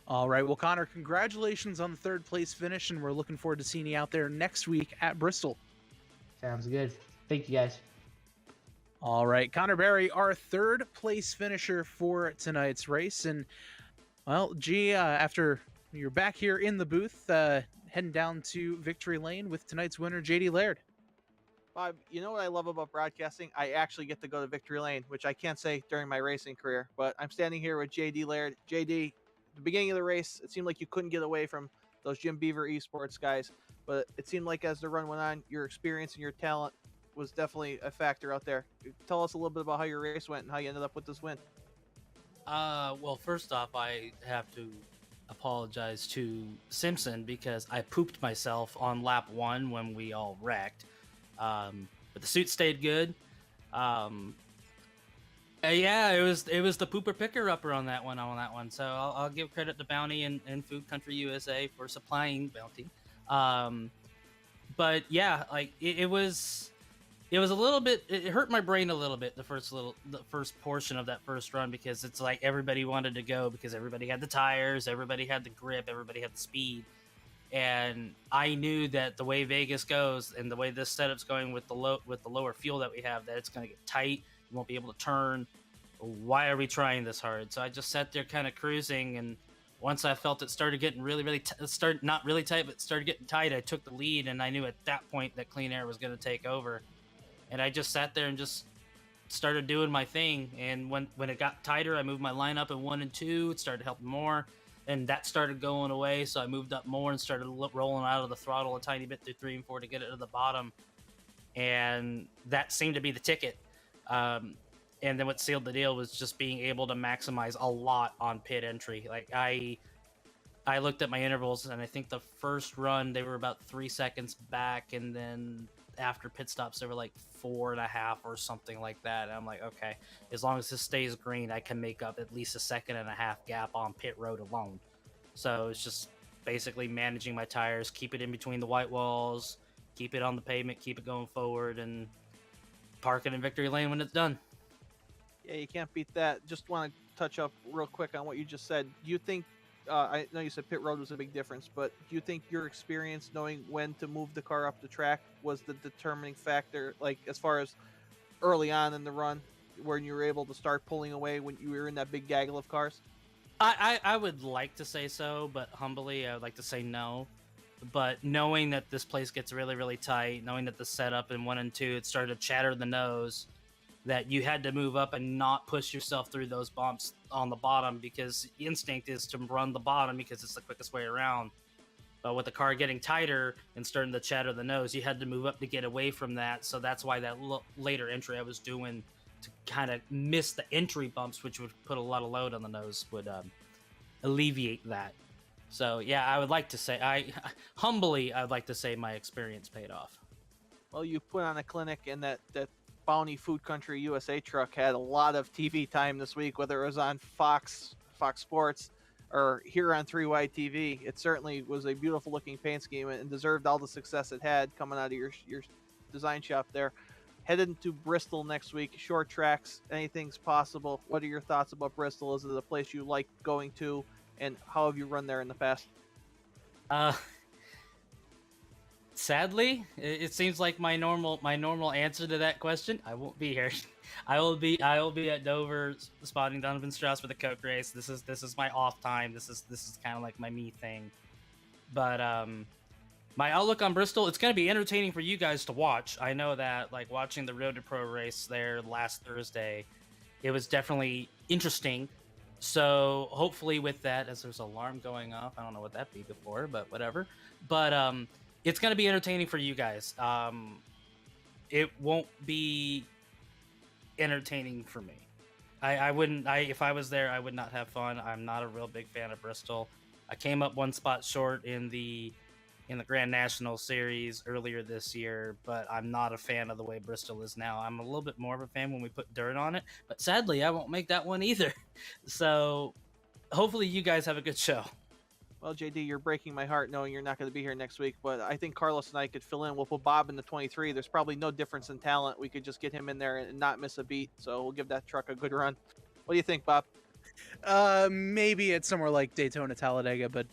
All right. Well, Connor, congratulations on the third place finish, and we're looking forward to seeing you out there next week at Bristol. Sounds good. Thank you guys. All right. Connor Berry, our third place finisher for tonight's race. And, well, after you're back here in the booth, heading down to victory lane with tonight's winner, JD Laird. Bob, you know what I love about broadcasting? I actually get to go to victory lane, which I can't say during my racing career. But I'm standing here with JD Laird. JD, the beginning of the race, it seemed like you couldn't get away from those Jim Beaver Esports guys. But it seemed like as the run went on, your experience and your talent was definitely a factor out there. Tell us a little bit about how your race went and how you ended up with this win. Well, first off, I have to apologize to Simpson because I pooped myself on lap 1 when we all wrecked. But the suit stayed good. Yeah, it was the pooper picker upper on that one. So I'll give credit to Bounty and Food Country USA for supplying Bounty. But yeah, like it was a little bit. It hurt my brain a little bit the first portion of that first run because it's like everybody wanted to go because everybody had the tires, everybody had the grip, everybody had the speed. And I knew that the way Vegas goes and the way this setup's going with the lower fuel that we have, that it's going to get tight. You won't be able to turn. Why are we trying this hard? So I just sat there kind of cruising, and once I felt it started getting really not really tight, but started getting tight, I took the lead, and I knew at that point that Clean Air was going to take over. And I just sat there and just started doing my thing. And when it got tighter, I moved my line up in 1 and 2. It started helping more. And that started going away, so I moved up more and started rolling out of the throttle a tiny bit through 3 and 4 to get it to the bottom. And that seemed to be the ticket. And then what sealed the deal was just being able to maximize a lot on pit entry. Like I looked at my intervals, and I think the first run they were about 3 seconds back, and then after pit stops they were like 4.5 or something like that. And I'm like, okay, as long as this stays green, I can make up at least 1.5 second gap on pit road alone. So it's just basically managing my tires, keep it in between the white walls, keep it on the pavement, keep it going forward, and park it in victory lane when it's done. Yeah, you can't beat that. Just want to touch up real quick on what you just said. Do you think, I know you said pit road was a big difference, but do you think your experience knowing when to move the car up the track was the determining factor, like as far as early on in the run, when you were able to start pulling away when you were in that big gaggle of cars? I would like to say so, but humbly, I would like to say no. But knowing that this place gets really, really tight, knowing that the setup in 1 and 2, it started to chatter the nose, that you had to move up and not push yourself through those bumps on the bottom, because the instinct is to run the bottom because it's the quickest way around. But with the car getting tighter and starting to chatter the nose, you had to move up to get away from that. So that's why that later entry I was doing to kind of miss the entry bumps, which would put a lot of load on the nose, would alleviate that. So yeah, I would like to say, I would like to say my experience paid off. Well, you put on a clinic, and that Bounty Food Country USA truck had a lot of TV time this week, whether it was on Fox Sports, or here on 3Y TV. It certainly was a beautiful looking paint scheme and deserved all the success it had coming out of your design shop there. Headed to Bristol next week, short tracks, anything's possible. What are your thoughts about Bristol? Is it a place you like going to, and how have you run there in the past? Sadly, it seems like my normal answer to that question. I won't be here. I will be at Dover spotting Donovan Strauss for the Coke race. This is my off time. This is kind of like my me thing. But my outlook on Bristol, it's going to be entertaining for you guys to watch. I know that, like, watching the Road to Pro race there last Thursday, it was definitely interesting. So hopefully with that, as there's an alarm going off, I don't know what that be before, but whatever. But it's going to be entertaining for you guys. It won't be entertaining for me. If I was there, I would not have fun. I'm not a real big fan of Bristol. I came up one spot short in the Grand National Series earlier this year, but I'm not a fan of the way Bristol is now. I'm a little bit more of a fan when we put dirt on it, but sadly, I won't make that one either. So hopefully you guys have a good show. Well, JD, you're breaking my heart knowing you're not going to be here next week, but I think Carlos and I could fill in. We'll put Bob in the 23. There's probably no difference in talent. We could just get him in there and not miss a beat, so we'll give that truck a good run. What do you think, Bob? Maybe it's somewhere like Daytona, Talladega, but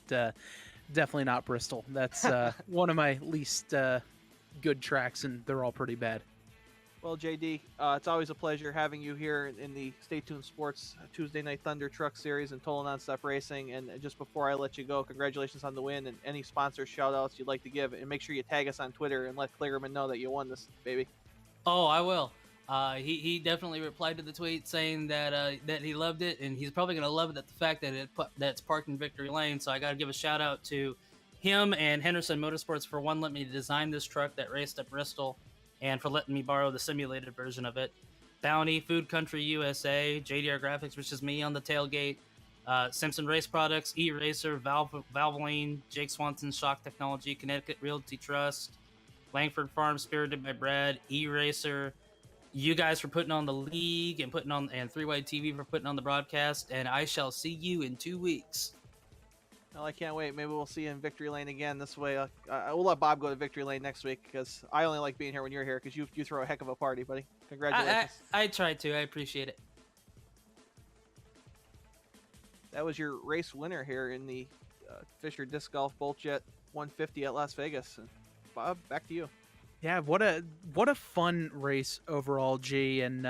definitely not Bristol. That's one of my least good tracks, and they're all pretty bad. Well, JD, it's always a pleasure having you here in the Stay Tuned Sports Tuesday Night Thunder Truck Series and Total Nonstop Racing. And just before I let you go, congratulations on the win and any sponsor shout-outs you'd like to give. And make sure you tag us on Twitter and let Kligerman know that you won this, baby. Oh, I will. He definitely replied to the tweet saying that that he loved it, and he's probably going to love it at the fact that that's parked in Victory Lane. So I got to give a shout-out to him and Henderson Motorsports for letting me design this truck that raced at Bristol, and for letting me borrow the simulated version of it. Bounty, Food Country USA, JDR Graphics, which is me on the tailgate, Simpson Race Products, E-Racer, Valvoline, Jake Swanson Shock Technology, Connecticut Realty Trust, Langford Farm, Spirited by Brad, E-Racer, you guys for putting on the league and and 3-Wide TV for putting on the broadcast, and I shall see you in 2 weeks. Well, I can't wait. Maybe we'll see you in Victory Lane again this way. We'll let Bob go to Victory Lane next week because I only like being here when you're here because you throw a heck of a party, buddy. Congratulations. I tried to. I appreciate it. That was your race winner here in the Fisher Disc Golf Bolt Jet 150 at Las Vegas. And Bob, back to you. Yeah, what a fun race overall, G. And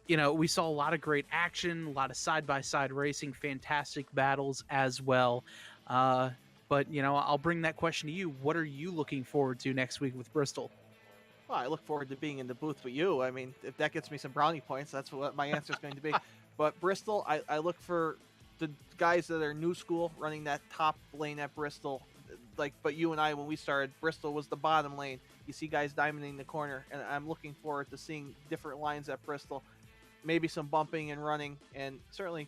we saw a lot of great action, a lot of side-by-side racing, fantastic battles as well. But I'll bring that question to you. What are you looking forward to next week with Bristol? Well, I look forward to being in the booth with you. I mean, if that gets me some brownie points, that's what my answer is going to be. But Bristol, I look for the guys that are new school running that top lane at Bristol. But you and I, when we started, Bristol was the bottom lane. You see guys diamonding the corner, and I'm looking forward to seeing different lines at Bristol. Maybe some bumping and running, and certainly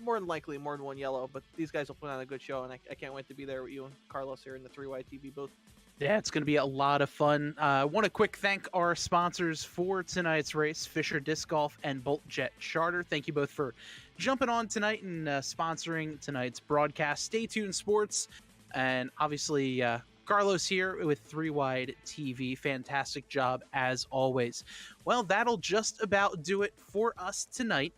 more than likely more than one yellow, but these guys will put on a good show, and I can't wait to be there with you and Carlos here in the 3-Wide TV booth. Yeah, it's going to be a lot of fun. I want to quick thank our sponsors for tonight's race, Fisher Disc Golf and Bolt Jet Charter. Thank you both for jumping on tonight and sponsoring tonight's broadcast. Stay tuned, sports, and obviously Carlos here with 3-Wide TV. Fantastic job as always. Well, that'll just about do it for us tonight.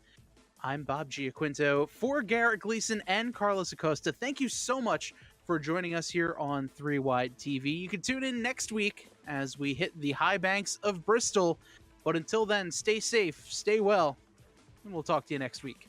I'm Bob Giaquinto for Garrett Gleason and Carlos Acosta. Thank you so much for joining us here on 3-Wide TV. You can tune in next week as we hit the high banks of Bristol. But until then, stay safe, stay well, and we'll talk to you next week.